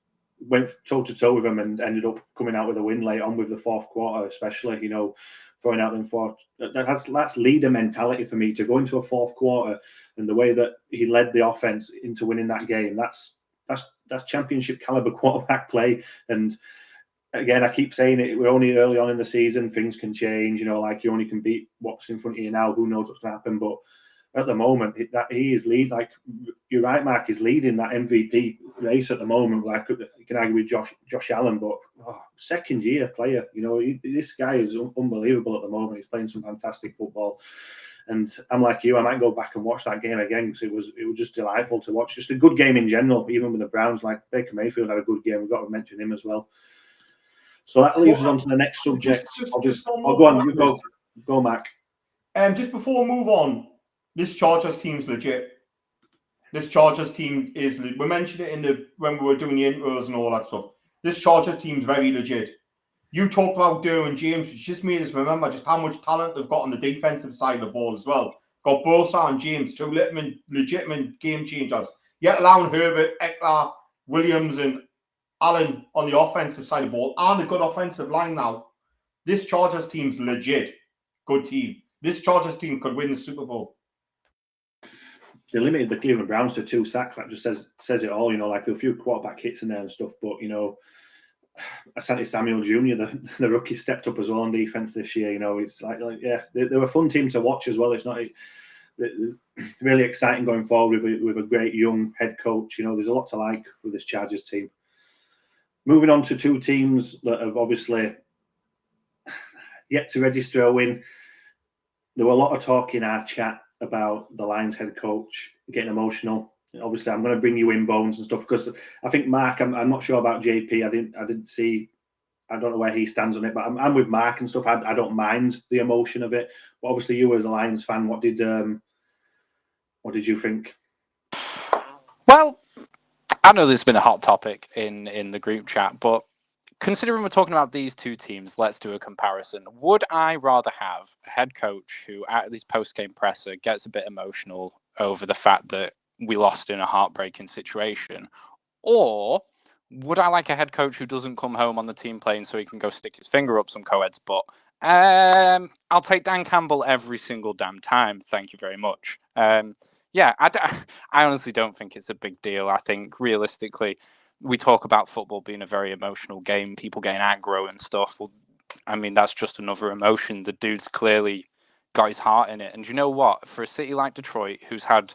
went toe to toe with them and ended up coming out with a win late on with the fourth quarter, especially, you know, throwing out them four. That's leader mentality for me, to go into a fourth quarter and the way that he led the offense into winning that game. That's championship caliber quarterback play. And again, I keep saying it, we're only early on in the season. Things can change, you know, like you only can beat what's in front of you now. Who knows what's going to happen? But at the moment, that he is lead. Like you're right, Mark, is leading that MVP race at the moment. Like you can argue with Josh Allen, but second year player, you know, this guy is unbelievable at the moment. He's playing some fantastic football. And I'm like you, I might go back and watch that game again because it was just delightful to watch. Just a good game in general, even with the Browns. Like Baker Mayfield had a good game. We've got to mention him as well. So that leaves us on to the next subject. I'll go on. You go, Mac. Just before we move on, this Chargers team's legit. This Chargers team is. We mentioned it when we were doing the intros and all that stuff. This Chargers team's very legit. You talked about Derwin James, which just made us remember just how much talent they've got on the defensive side of the ball as well. Got Bosa and James, two legitimate game changers. Yet allowing Herbert, Eckler, Williams, and Allen on the offensive side of the ball, and a good offensive line now. This Chargers team's legit. Good team. This Chargers team could win the Super Bowl. They limited the Cleveland Browns to 2 sacks. That just says it all. You know, like there were a few quarterback hits in there and stuff, but you know, Asante Samuel Jr., the rookie, stepped up as well on defense this year. You know, it's like yeah, they're a fun team to watch as well. It's not really exciting going forward with a great young head coach. You know, there's a lot to like with this Chargers team. Moving on to 2 teams that have obviously yet to register a win. There were a lot of talk in our chat about the Lions head coach getting emotional. Obviously, I'm going to bring you in, Bones, and stuff, because I think Mark, I'm not sure about JP. I didn't see. I don't know where he stands on it, but I'm with Mark and stuff. I don't mind the emotion of it. But obviously, you as a Lions fan, what did you think? Well, I know this has been a hot topic in the group chat, but considering we're talking about these 2 teams, let's do a comparison. Would I rather have a head coach who, at this post-game presser, gets a bit emotional over the fact that we lost in a heartbreaking situation, or would I like a head coach who doesn't come home on the team plane so he can go stick his finger up some co-ed's butt? I'll take Dan Campbell every single damn time. Thank you very much. Yeah, I honestly don't think it's a big deal. I think realistically, we talk about football being a very emotional game, people getting aggro and stuff. Well, I mean, that's just another emotion. The dude's clearly got his heart in it. And you know what? For a city like Detroit, who's had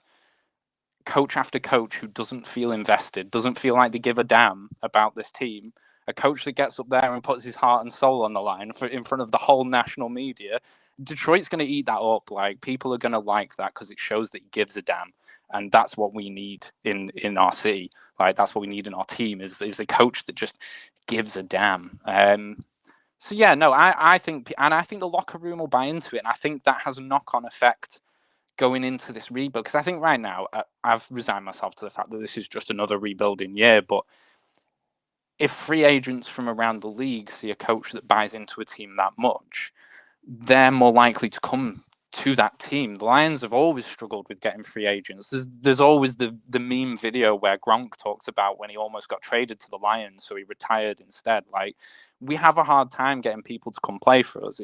coach after coach who doesn't feel invested, doesn't feel like they give a damn about this team, a coach that gets up there and puts his heart and soul on the line in front of the whole national media, Detroit's going to eat that up. Like, people are going to like that because it shows that he gives a damn. And that's what we need in our city. Like, that's what we need in our team is a coach that just gives a damn. So yeah, no, I think the locker room will buy into it. And I think that has a knock-on effect going into this rebuild. Because I think right now, I've resigned myself to the fact that this is just another rebuilding year. But if free agents from around the league see a coach that buys into a team that much, they're more likely to come to that team. The Lions have always struggled with getting free agents. There's always the meme video where Gronk talks about when he almost got traded to the Lions, so he retired instead. Like, we have a hard time getting people to come play for us.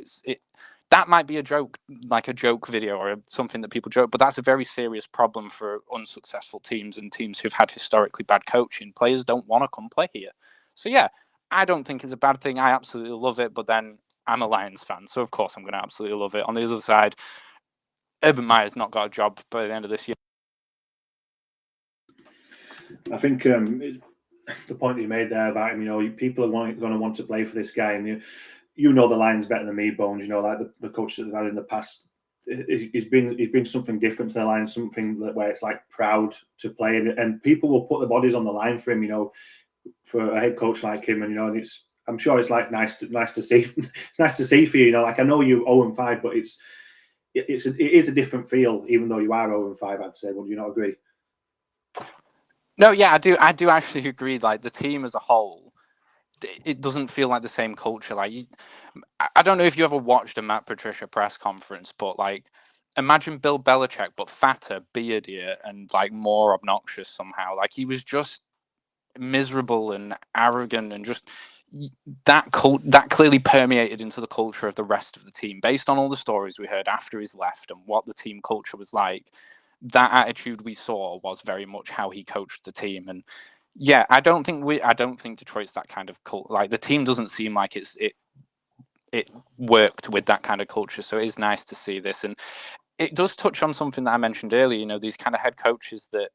that might be a joke, like a joke video or something that people joke, but that's a very serious problem for unsuccessful teams and teams who've had historically bad coaching. Players don't want to come play here. So yeah, I don't think it's a bad thing. I absolutely love it, but then I'm a Lions fan, so of course I'm going to absolutely love it. On the other side, Urban Meyer's not got a job by the end of this year. I think the point that you made there about him, people are going to want to play for this guy, and you know the Lions better than me, Bones. Like the coach that they've had in the past, he's been something different to the Lions, something where it's like proud to play, and people will put their bodies on the line for him. For a head coach like him, and I'm sure it's like nice to see. It's nice to see for you. Like I know you 0-5, but it is a different feel, even though you are 0-5. I'd say. Would you not agree? No, yeah, I do actually agree. Like the team as a whole, it doesn't feel like the same culture. Like I don't know if you ever watched a Matt Patricia press conference, but like imagine Bill Belichick, but fatter, beardier, and like more obnoxious somehow. Like he was just miserable and arrogant, and just that clearly permeated into the culture of the rest of the team based on all the stories we heard after he's left and what the team culture was like. That attitude we saw was very much how he coached the team. And yeah, I don't think Detroit's that kind of cult. Like the team doesn't seem like it worked with that kind of culture. So it is nice to see this, and it does touch on something that I mentioned earlier. These kind of head coaches that,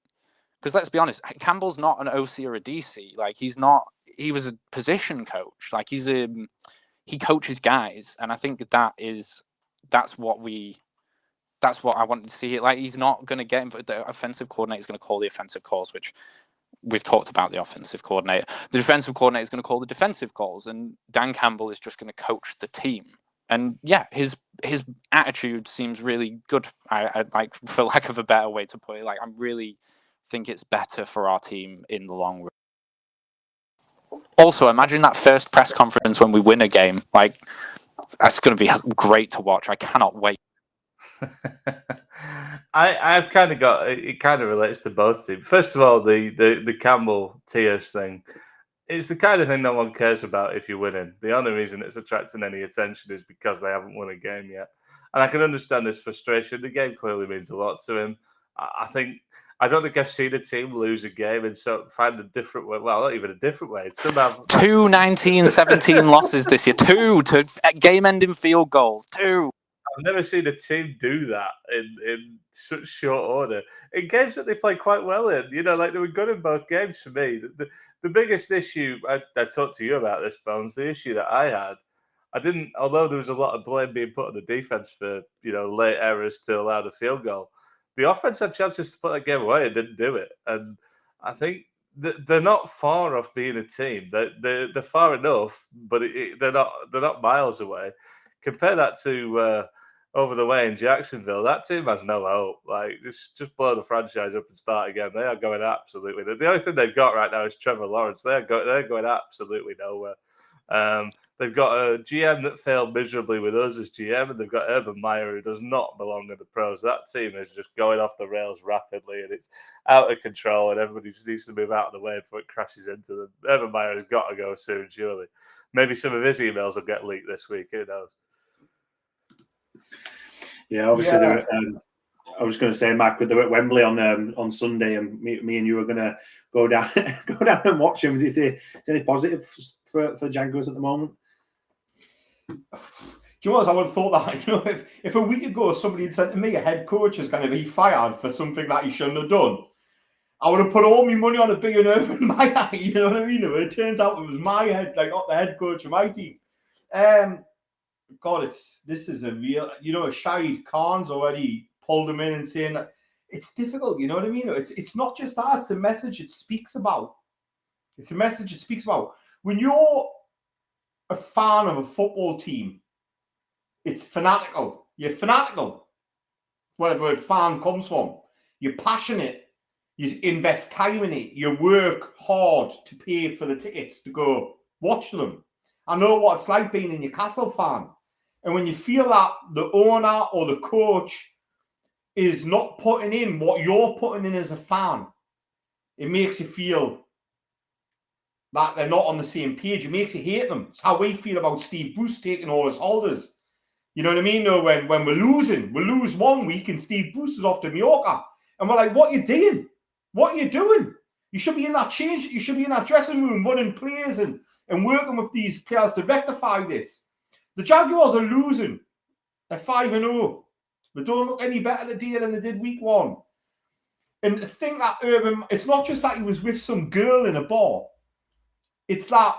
because let's be honest, Campbell's not an OC or a DC. Like he's not. He was a position coach. Like he coaches guys, and I think that's what I wanted to see. Like he's not going to get the offensive coordinator is going to call the offensive calls, which we've talked about the offensive coordinator. The defensive coordinator is going to call the defensive calls, and Dan Campbell is just going to coach the team. And yeah, his attitude seems really good. I like, for lack of a better way to put it, like I really think it's better for our team in the long run. Also, imagine that first press conference when we win a game. Like that's going to be great to watch. I cannot wait. I've kind of got it. Kind of relates to both teams. First of all, the Campbell Tears thing. It's the kind of thing no one cares about if you're winning. The only reason it's attracting any attention is because they haven't won a game yet. And I can understand this frustration. The game clearly means a lot to him. I don't think I've seen a team lose a game and so find a different way. Well, not even a different way. Somehow 2 19-17 losses this year. 2 to game-ending field goals. 2. I've never seen a team do that in such short order. In games that they play quite well in, like they were good in both games for me. The biggest issue, I talked to you about this, Bones, the issue that I had, although there was a lot of blame being put on the defense for, late errors to allow the field goal, the offense had chances to put that game away and didn't do it. And I think they're not far off being a team. They're far enough, but they're not miles away. Compare that to over the way in Jacksonville. That team has no hope. Like just blow the franchise up and start again. They are going absolutely. The only thing they've got right now is Trevor Lawrence. They're going absolutely nowhere. They've got a GM that failed miserably with us as GM, and they've got Urban Meyer, who does not belong in the pros. That team is just going off the rails rapidly, and it's out of control, and everybody just needs to move out of the way before it crashes into them. Urban Meyer has got to go soon, surely. Maybe some of his emails will get leaked this week. Who knows? Yeah, obviously. Yeah. I was going to say, Mac, they're at Wembley on Sunday, and me and you are going to go down and watch them. Is there any positive for Jaguars at the moment? Do you know what? I would have thought that if a week ago somebody had said to me a head coach is going to be fired for something that he shouldn't have done, I would have put all my money on a bigger Urban Meyer. You know what I mean? It turns out it was my head, not the head coach of my team. God, this is a real. Shahid Khan's already pulled him in and saying that it's difficult. You know what I mean? It's not just that. It's a message it speaks about. It's a message it speaks about. When you're a fan of a football team, it's fanatical. You're fanatical. Where the word fan comes from. You're passionate. You invest time in it. You work hard to pay for the tickets to go watch them. I know what it's like being a Newcastle fan. And when you feel that the owner or the coach is not putting in what you're putting in as a fan, it makes you feel that they're not on the same page. It makes you hate them. It's how we feel about Steve Bruce taking all his holders. You know what I mean? No, when we're losing, we lose 1 week and Steve Bruce is off to Mallorca. And we're like, what are you doing? What are you doing? You should be in that change. You should be in that dressing room running plays and working with these players to rectify this. The Jaguars are losing. They're 5-0. They don't look any better today than they did week 1. And to think that Urban, it's not just that he was with some girl in a bar. It's that,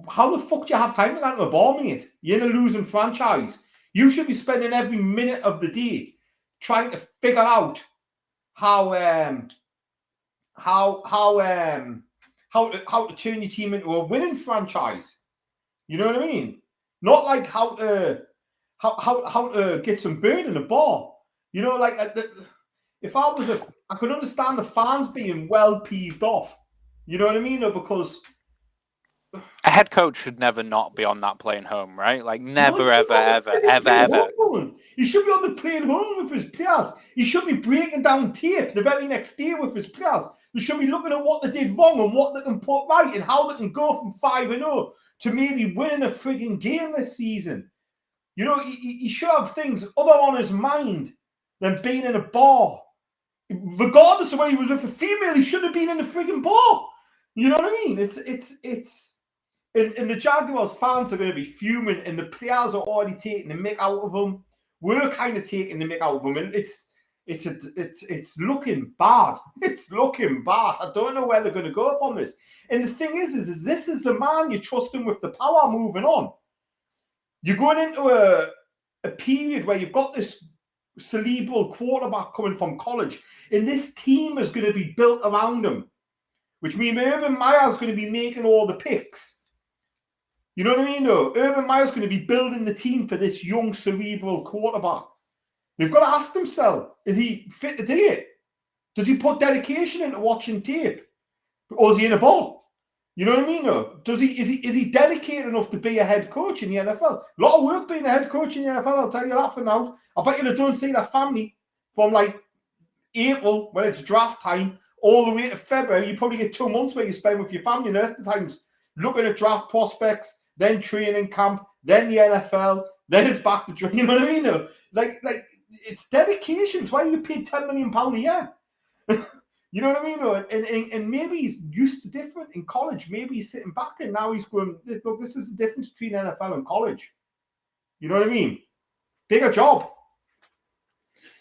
how the fuck do you have time to go to a bar, mate? You're in a losing franchise. You should be spending every minute of the day trying to figure out how to turn your team into a winning franchise. You know what I mean? Not like how to get some bird in a bar. You know, like if I was I could understand the fans being well peeved off. You know what I mean? Because a head coach should never not be on that plane home, right? Like never, ever. He should be on the plane home with his players. He should be breaking down tape the very next day with his players. They should be looking at what they did wrong and what they can put right and how they can go from 5-0 to maybe winning a frigging game this season. You know, he should have things other on his mind than being in a bar. Regardless of whether he was with a female, he should have been in a frigging bar. You know what I mean? And the Jaguars fans are going to be fuming, and the players are already taking the mick out of them. We're kind of taking the mick out of them, and it's looking bad. It's looking bad. I don't know where they're going to go from this. And the thing is this is the man you're trusting with the power moving on. You're going into a period where you've got this cerebral quarterback coming from college, and this team is going to be built around him, which means Urban Meyer's going to be making all the picks. You know what I mean, though? Urban Meyer's going to be building the team for this young cerebral quarterback. They've got to ask themselves, is he fit to do it? Does he put dedication into watching tape? Or is he in a ball? You know what I mean, though? Is he dedicated enough to be a head coach in the NFL? A lot of work being a head coach in the NFL, I'll tell you that for now. I bet you they don't see their family from like April, when it's draft time, all the way to February. You probably get 2 months where you spend with your family, and the rest of the time's looking at draft prospects, then training camp, then the NFL, then it's back to training. You know what I mean? Though? Like it's dedication. It's why you paid £10 million a year. You know what I mean? Though? And maybe he's used to different in college. Maybe he's sitting back and now he's going, look, this is the difference between NFL and college. You know what I mean? Bigger job.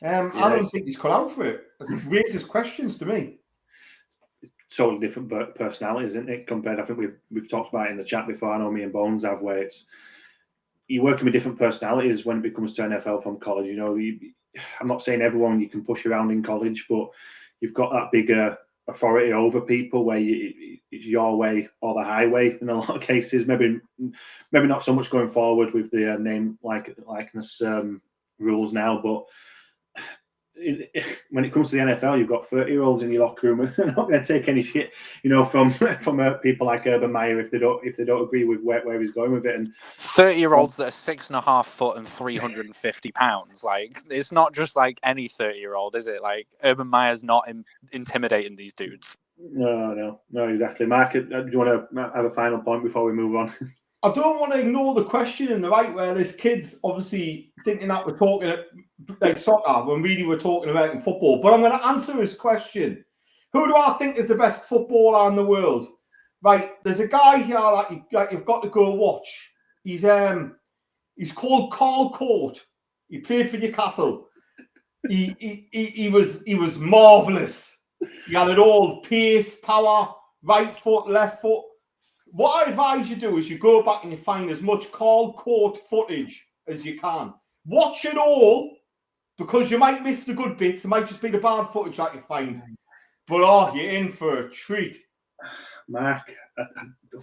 I don't think he's cut out for it. It raises questions to me. Totally different personalities, isn't it? Compared, I think we've talked about it in the chat before. I know me and Bones have, where it's you're working with different personalities when it comes to NFL from college. You know, I'm not saying everyone you can push around in college, but you've got that bigger authority over people where it's your way or the highway in a lot of cases. Maybe not so much going forward with the name likeness rules now, but when it comes to the NFL, you've got 30-year-olds in your locker room and they're not going to take any shit, you know, from people like Urban Meyer if they don't agree with where he's going with it. And 30-year-olds that are 6.5 foot and 350 pounds. Like, it's not just like any 30-year-old, is it? Like, Urban Meyer's not intimidating these dudes. No, exactly. Mark, do you want to have a final point before we move on? I don't want to ignore the question in the right where there's kids obviously thinking that we're talking like soccer when really we're talking American football. But I'm going to answer his question. Who do I think is the best footballer in the world? Right, there's a guy here that you've got to go watch. He's called Carl Court. He played for Newcastle. He was marvellous. He had it all: pace, power, right foot, left foot. What I advise you do is you go back and you find as much Carl Court footage as you can. Watch it all, because you might miss the good bits. It might just be the bad footage that you find. But you're in for a treat. Mark,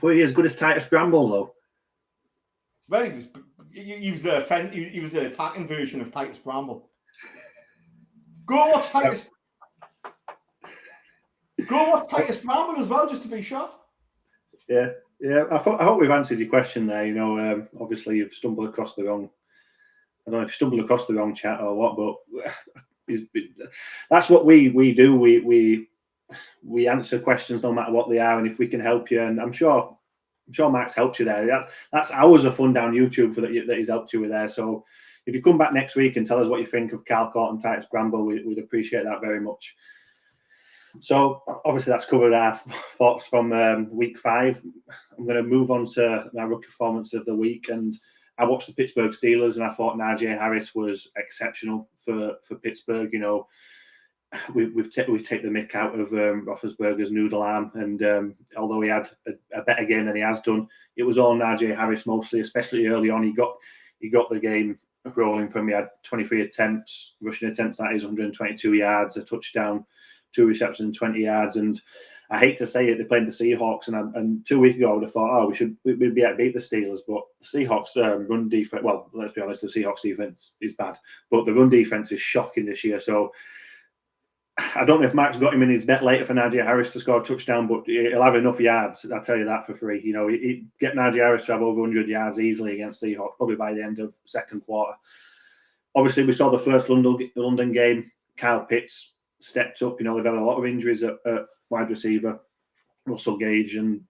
were you as good as Titus Bramble, though? Well, he was an attacking version of Titus Bramble. Go watch Titus. Go watch Titus Bramble as well, just to be sure. Yeah. I hope we've answered your question there. You know, obviously you've stumbled across the wrong. I don't know if you stumbled across the wrong chat or what, but that's what we do. We answer questions no matter what they are, and if we can help you, and I'm sure I'm sure Mark's helped you there. That's hours of fun down YouTube that he's helped you with there. So if you come back next week and tell us what you think of Calcourt and Titus Bramble, we'd appreciate that very much. So obviously that's covered our thoughts from week 5. I'm going to move on to my rookie performance of the week, and I watched the Pittsburgh Steelers, and I thought Najee Harris was exceptional for Pittsburgh. You know, we take the mick out of Roethlisberger's noodle arm, and although he had a better game than he has done, it was all Najee Harris mostly, especially early on. He got the game rolling from. He had 23 attempts, rushing attempts, that is 122 yards, a touchdown, 2 receptions, 20 yards. And I hate to say it, they played the Seahawks, and 2 weeks ago I would have thought, we'd be able to beat the Steelers, but the Seahawks run defense. Well, let's be honest, the Seahawks defense is bad, but the run defense is shocking this year. So I don't know if Mark's got him in his bet later for Najee Harris to score a touchdown, but he'll have enough yards. I'll tell you that for free. You know, he'd get Najee Harris to have over 100 yards easily against Seahawks, probably by the end of second quarter. Obviously, we saw the first London game. Kyle Pitts stepped up. You know, they've had a lot of injuries at wide receiver. Russell Gage and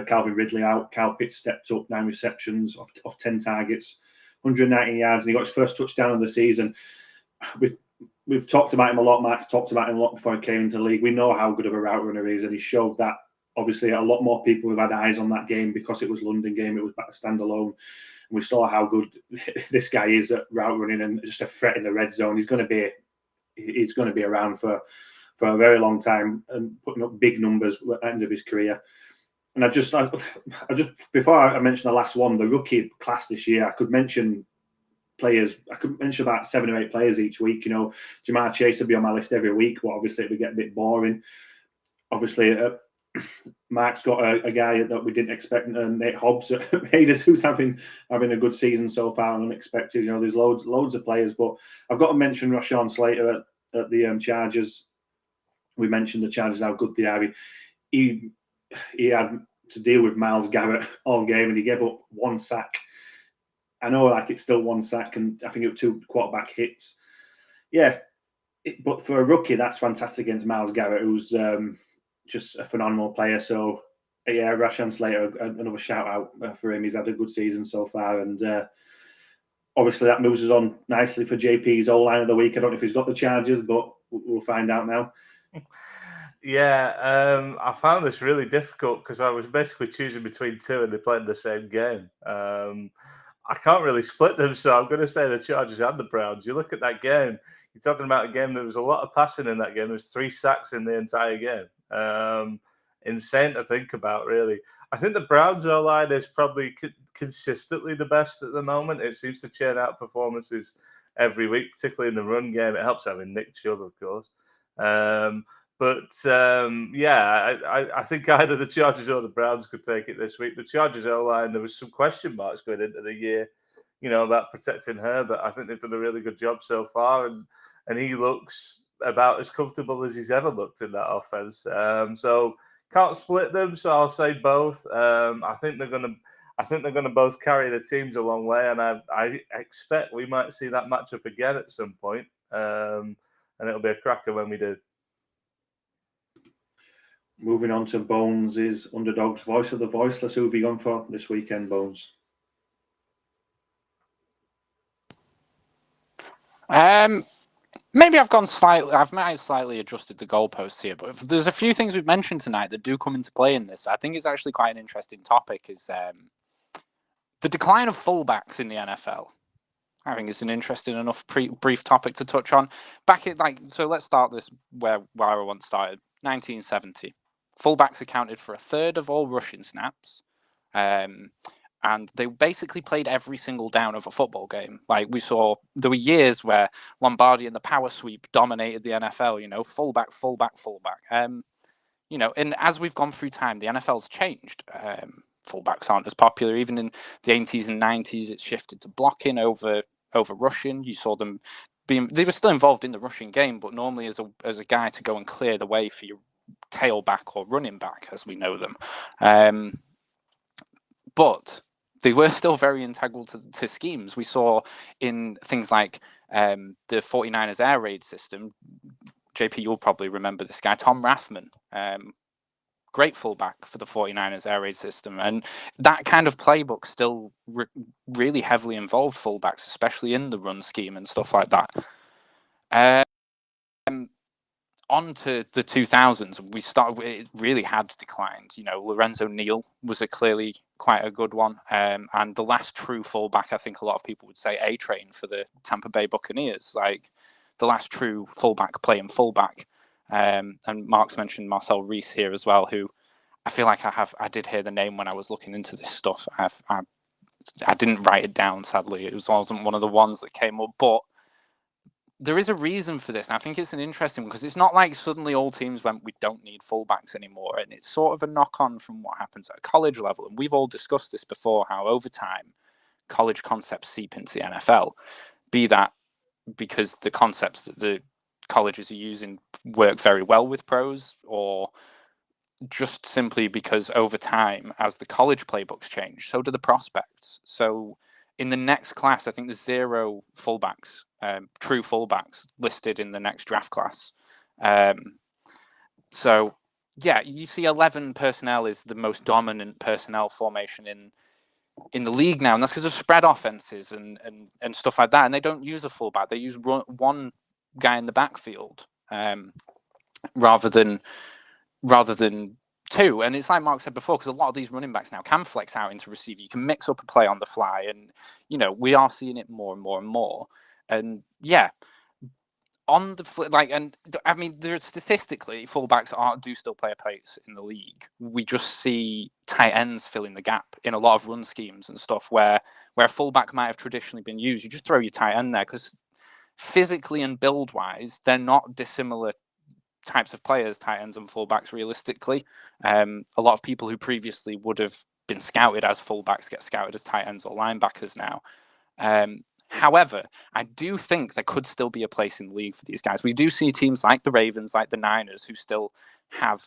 Calvin Ridley out. Kyle Pitts stepped up, 9 receptions off 10 targets, 190 yards, and he got his first touchdown of the season. We've talked about him a lot. Mark's talked about him a lot before he came into the league. We know how good of a route runner he is, and he showed that. Obviously, a lot more people have had eyes on that game because it was London game. It was back to standalone. And we saw how good this guy is at route running and just a threat in the red zone. He's going to be around for a very long time and putting up big numbers at the end of his career. And I just before I mention the last one, the rookie class this year, I could mention about 7 or 8 players each week. You know, Jamar Chase would be on my list every week, but obviously it would get a bit boring. Obviously, Mark's got a guy that we didn't expect, Nate Hobbs at Raiders, who's having a good season so far, unexpected. You know, there's loads of players, but I've got to mention Rashawn Slater at the Chargers. We mentioned the Chargers, how good they are. He had to deal with Myles Garrett all game, and he gave up 1 sack. I know, like, it's still 1 sack, and I think it was 2 quarterback hits. Yeah, but for a rookie, that's fantastic against Myles Garrett, who's just a phenomenal player. So, yeah, Rashawn Slater, another shout out for him. He's had a good season so far, and obviously that moves us on nicely for JP's Oline of the week. I don't know if he's got the Chargers, but we'll find out now. Yeah, I found this really difficult because I was basically choosing between 2 and they played the same game. I can't really split them, so I'm going to say the Chargers and the Browns. You look at that game, you're talking about a game, there was a lot of passing in that game. There was 3 sacks in the entire game. Insane to think about, really. I think the Browns O-line is probably consistently the best at the moment. It seems to churn out performances every week, particularly in the run game. It helps having Nick Chubb, of course. Yeah, I think either the Chargers or the Browns could take it this week. The Chargers O-line, there was some question marks going into the year, you know, about protecting Herbert. I think they've done a really good job so far, and he looks about as comfortable as he's ever looked in that offense. So can't split them. So I'll say both. I think they're going to both carry the teams a long way, and I expect we might see that matchup again at some point. And it'll be a cracker when we do. Moving on to Bones' Underdog's Voice of the Voiceless. Who have you gone for this weekend, Bones? Maybe I've slightly adjusted the goalposts here, but there's a few things we've mentioned tonight that do come into play in this. I think it's actually quite an interesting topic, is the decline of fullbacks in the NFL. I think it's an interesting enough brief topic to touch on. So let's start this where I once started. 1970. Fullbacks accounted for 1/3 of all rushing snaps. And they basically played every single down of a football game. Like, we saw, there were years where Lombardi and the power sweep dominated the NFL, you know, fullback. You know, and as we've gone through time, the NFL's changed. Fullbacks aren't as popular. Even in the 80s and 90s, it's shifted to blocking over rushing. You saw them they were still involved in the rushing game, but normally as a guy to go and clear the way for your tailback or running back, as we know them. But they were still very integral to schemes. We saw in things like the 49ers air raid system. JP, you'll probably remember this guy, Tom Rathman. great fullback for the 49ers air raid system. And that kind of playbook still really heavily involved fullbacks, especially in the run scheme and stuff like that. On to the 2000s, it really had declined. Lorenzo Neal was clearly quite a good one. And the last true fullback, I think a lot of people would say A-Train for the Tampa Bay Buccaneers, like the last true fullback playing fullback. And Mark's mentioned Marcel Reese here as well, who I feel like I did hear the name when I was looking into this stuff. I didn't write it down, sadly. It wasn't one of the ones that came up, but there is a reason for this. And I think it's an interesting one because it's not like suddenly all teams went, we don't need fullbacks anymore. And it's sort of a knock-on from what happens at a college level. And we've all discussed this before, how over time, college concepts seep into the NFL. Be that because the concepts that the colleges are using work very well with pros, or just simply because over time, as the college playbooks change, so do the prospects. So in the next class, I think there's 0 fullbacks, true fullbacks listed in the next draft class. So yeah, you see 11 personnel is the most dominant personnel formation in the league now, and that's because of spread offenses and stuff like that. And they don't use a fullback; they use one guy in the backfield rather than 2. And it's like Mark said before, because a lot of these running backs now can flex out into receiver. You can mix up a play on the fly, and we are seeing it more and more and more. And yeah, on the statistically, fullbacks do still play a place in the league. We just see tight ends filling the gap in a lot of run schemes and stuff where fullback might have traditionally been used. You just throw your tight end there because physically and build wise, they're not dissimilar types of players, tight ends and fullbacks, realistically. A lot of people who previously would have been scouted as fullbacks get scouted as tight ends or linebackers now. However, I do think there could still be a place in the league for these guys. We do see teams like the Ravens, like the Niners, who still have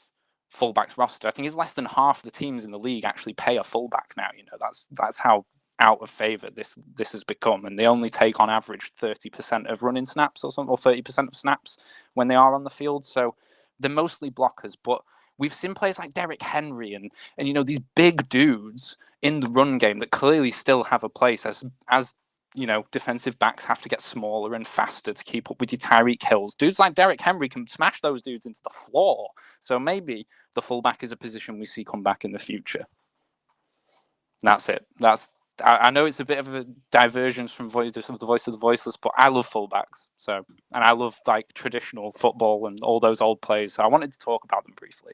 fullbacks rostered. I think it's less than half the teams in the league actually pay a fullback now. That's how out of favor this has become, and they only take on average 30% of running snaps or something, or 30% of snaps when they are on the field. So they're mostly blockers, but we've seen players like Derrick Henry and these big dudes in the run game that clearly still have a place as defensive backs have to get smaller and faster to keep up with your Tyreek Hills. Dudes like Derrick Henry can smash those dudes into the floor. So maybe the fullback is a position we see come back in the future. That's it. I know it's a bit of a diversion from the voice of the voiceless, but I love fullbacks. And I love like traditional football and all those old plays. So I wanted to talk about them briefly.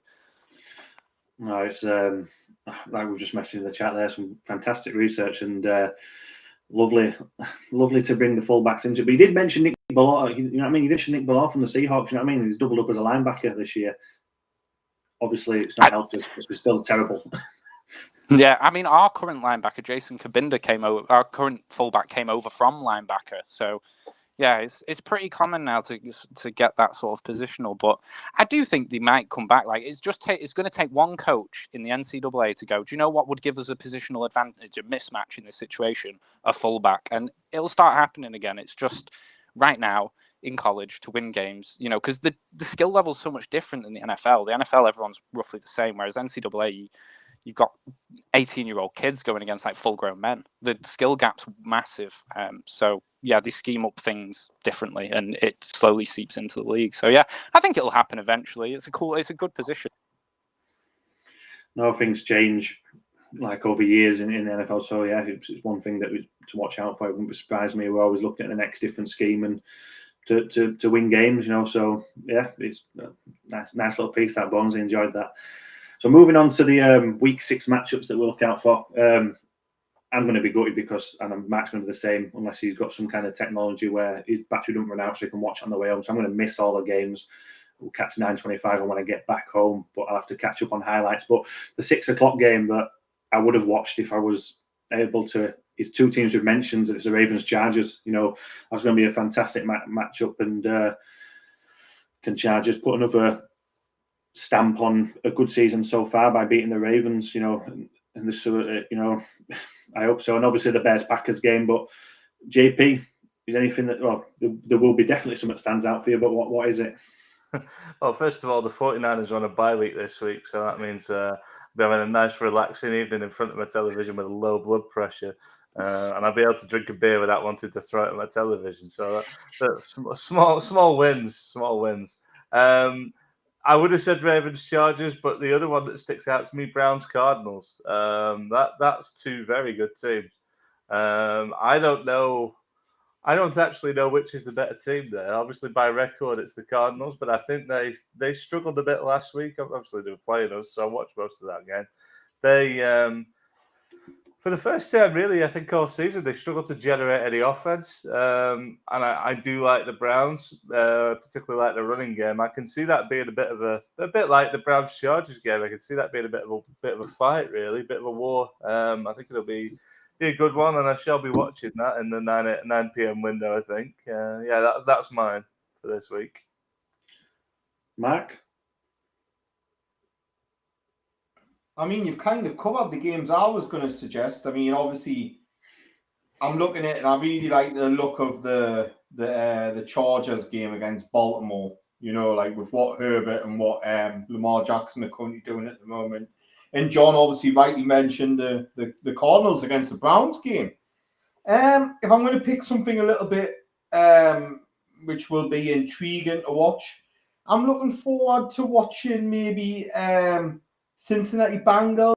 No, it's like we've just mentioned in the chat there, some fantastic research and lovely to bring the fullbacks into. But he did mention Nick Ballard. You know what I mean? He mentioned Nick Ballard from the Seahawks. You know what I mean? He's doubled up as a linebacker this year. Obviously, it's not helped us because we're still terrible. Yeah, I mean, our current linebacker, Jason Kabinda, our current fullback came over from linebacker. So, yeah, it's pretty common now to get that sort of positional. But I do think they might come back. Like, it's going to take one coach in the NCAA to go, do you know what would give us a positional advantage, a mismatch in this situation? A fullback. And it'll start happening again. It's just right now in college to win games, because the skill level is so much different than the NFL. The NFL, everyone's roughly the same, whereas NCAA, you've got 18-year-old kids going against like full-grown men. The skill gap's massive. So yeah, they scheme up things differently, and it slowly seeps into the league. So yeah, I think it'll happen eventually. It's a good position. No, things change like over years in the NFL. So yeah, it's one thing that to watch out for. It wouldn't surprise me. We're always looking at the next different scheme and to win games. So yeah, it's a nice little piece that Bonzi enjoyed that. So moving on to the week 6 matchups that we'll look out for. I'm going to be gutted because Matt's going to be the same unless he's got some kind of technology where his battery doesn't run out so he can watch on the way home. So I'm going to miss all the games. We'll catch 9:25 when I get back home, but I'll have to catch up on highlights. But the 6 o'clock game that I would have watched if I was able to is 2 teams we've mentioned. It's the Ravens-Chargers. That's going to be a fantastic matchup, and can Chargers put another stamp on a good season so far by beating the Ravens, and this, I hope so. And obviously the Bears-Packers game, but JP, is anything that, well, there will be definitely something that stands out for you, but what is it? Well, first of all, the 49ers are on a bye week this week, so that means I'll be having a nice, relaxing evening in front of my television with low blood pressure, and I'll be able to drink a beer without wanting to throw it at my television. So that's small wins. I would have said Ravens Chargers, but the other one that sticks out to me, Browns Cardinals. That's two very good teams. I don't actually know which is the better team there. Obviously, by record, it's the Cardinals, but I think they struggled a bit last week. Obviously, they were playing us, so I watched most of that game. They, for the first time, really, I think all season, they struggled to generate any offense. And I do like the Browns, particularly like the running game. I can see that being a bit like the Browns Chargers game. I can see that being a bit of a fight, really, a bit of a war. I think it'll be a good one, and I shall be watching that in the 9 p.m. window, I think. That's mine for this week. Mark? I mean, you've kind of covered the games I was going to suggest. I mean, obviously, I'm looking at it, and I really like the look of the Chargers game against Baltimore. You know, like with what Herbert and what Lamar Jackson are currently doing at the moment. And John obviously rightly mentioned the Cardinals against the Browns game. If I'm going to pick something a little bit which will be intriguing to watch, I'm looking forward to watching maybe Cincinnati Bengals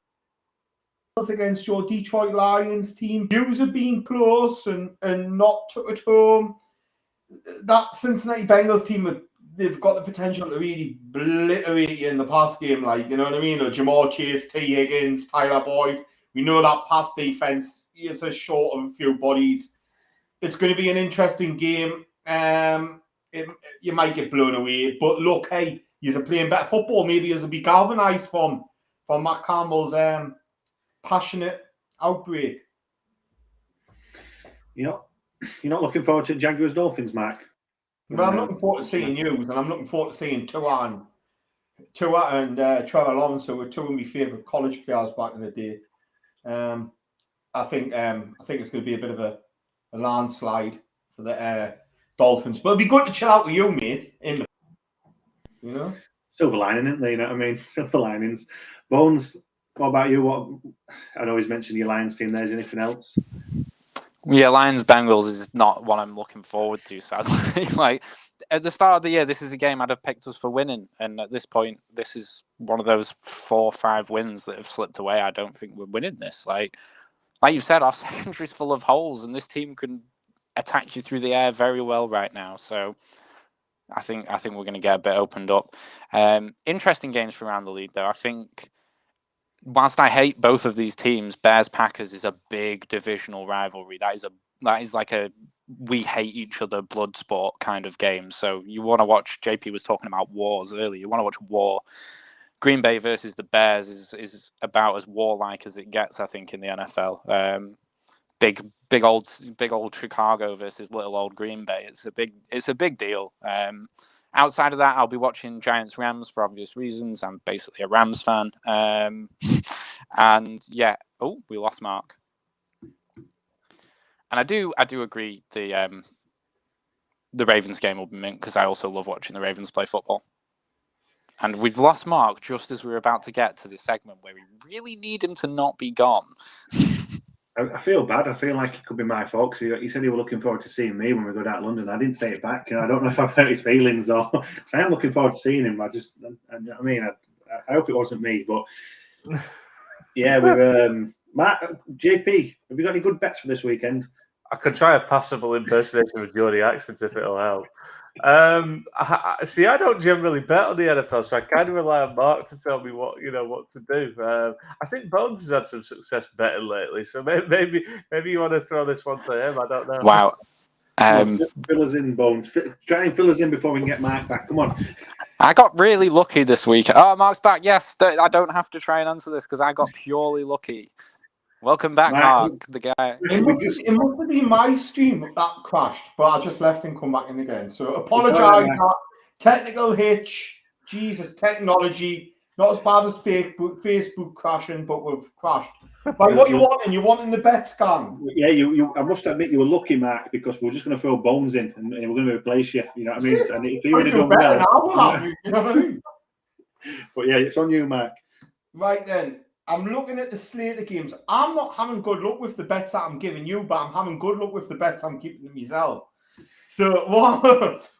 against your Detroit Lions team. Views have been close and not took it home. That Cincinnati Bengals team, they've got the potential to really obliterate you in the pass game, like, you know what I mean? Or Jamar Chase, T. Higgins, Tyler Boyd. We know that pass defense is a short of a few bodies. It's going to be an interesting game. You might get blown away, but look, hey, you're playing better football. Maybe you'll be galvanised from Matt Campbell's passionate outbreak. You're not looking forward to Jaguars Dolphins, Mark? Well, I'm looking forward to seeing you, and I'm looking forward to seeing Tua and Trevor Lawrence, who were two of my favourite college players back in the day. I think it's going to be a bit of a landslide for the Dolphins, but it'll be good to chill out with you, mate. Silver lining, isn't there? You know what I mean? Silver linings. Bones, what about you? I know he's mentioned your Lions team. There's anything else? Yeah, Lions Bengals is not what I'm looking forward to, sadly. Like at the start of the year, this is a game I'd have picked us for winning, and at this point, this is one of those 4 or 5 wins that have slipped away. I don't think we're winning this. Like you said, our secondary's full of holes, and this team can attack you through the air very well right now. So I think we're going to get a bit opened up. Interesting games from around the league, though. I think, whilst I hate both of these teams, Bears-Packers is a big divisional rivalry. That is like a we hate each other blood sport kind of game. So you want to watch, JP was talking about wars earlier, you want to watch war. Green Bay versus the Bears is about as warlike as it gets, I think, in the NFL. Big old Chicago versus little old Green Bay. It's a big deal. Outside of that, I'll be watching Giants Rams for obvious reasons. I'm basically a Rams fan. And yeah, we lost Mark. And I do agree the Ravens game will be mint because I also love watching the Ravens play football. And we've lost Mark just as we were about to get to this segment where we really need him to not be gone. I feel bad. I feel like it could be my fault because he said he was looking forward to seeing me when we go down to London. I didn't say it back. I don't know if I've hurt his feelings or because I am looking forward to seeing him. I hope it wasn't me, but yeah, with Matt, JP, have you got any good bets for this weekend? I could try a passable impersonation with Geordie accent if it'll help. I don't generally bet on the NFL, so I kind of rely on Mark to tell me what to do. I think Bones has had some success betting lately, so maybe you want to throw this one to him. I don't know. Wow. Fill us in, Bones. Try and fill us in before we can get Mark back. Come on. I got really lucky this week. Oh, Mark's back. Yes, I don't have to try and answer this because I got purely lucky. Welcome back, Mark, the guy. It must have been my stream that crashed, but I just left and come back in again. So apologise. Technical hitch. Jesus, technology. Not as bad as Facebook crashing, but we've crashed. Right, what you wanting? You wanting the bets, gang? Yeah, you. I must admit, you were lucky, Mark, because we were just going to throw bones in and we're going to replace you. You know what I mean? And if you would have done better well, now, have you? You know what I mean? But yeah, it's on you, Mark. Right then, I'm looking at the slate of games. I'm not having good luck with the bets that I'm giving you, but I'm having good luck with the bets I'm keeping to myself. So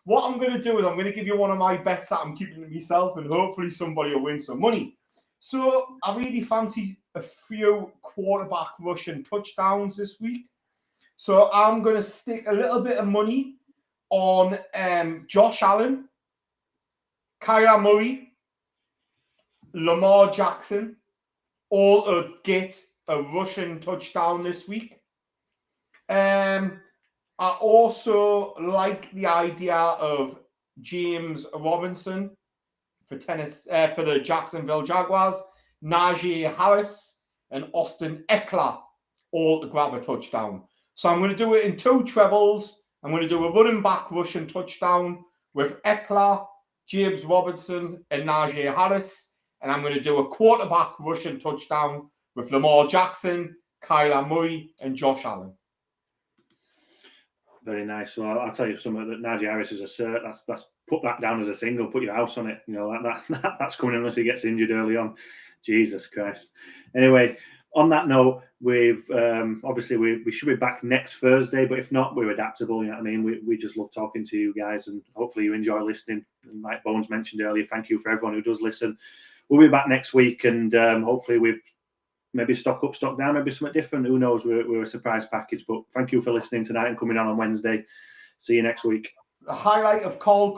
what I'm going to do is I'm going to give you one of my bets that I'm keeping to myself, and hopefully somebody will win some money. So I really fancy a few quarterback rushing touchdowns this week. So I'm going to stick a little bit of money on Josh Allen, Kyler Murray, Lamar Jackson, all to get a rushing touchdown this week. I also like the idea of James Robinson for for the Jacksonville Jaguars, Najee Harris, and Austin Eckler all to grab a touchdown. So I'm going to do it in two trebles. I'm going to do a running back rushing touchdown with Eckler, James Robinson, and Najee Harris. And I'm going to do a quarterback rushing touchdown with Lamar Jackson, Kyler Murray, and Josh Allen. Very nice. So I'll tell you something that Najee Harris is a cert. That's put that down as a single. Put your house on it. You know that's coming unless he gets injured early on. Jesus Christ. Anyway, on that note, we've obviously we should be back next Thursday, but if not, we're adaptable. You know what I mean? We just love talking to you guys, and hopefully you enjoy listening. And like Bones mentioned earlier, thank you for everyone who does listen. We'll be back next week, and hopefully we've maybe stock up, stock down, maybe something different. Who knows? We're a surprise package. But thank you for listening tonight and coming on Wednesday. See you next week. The highlight of Carl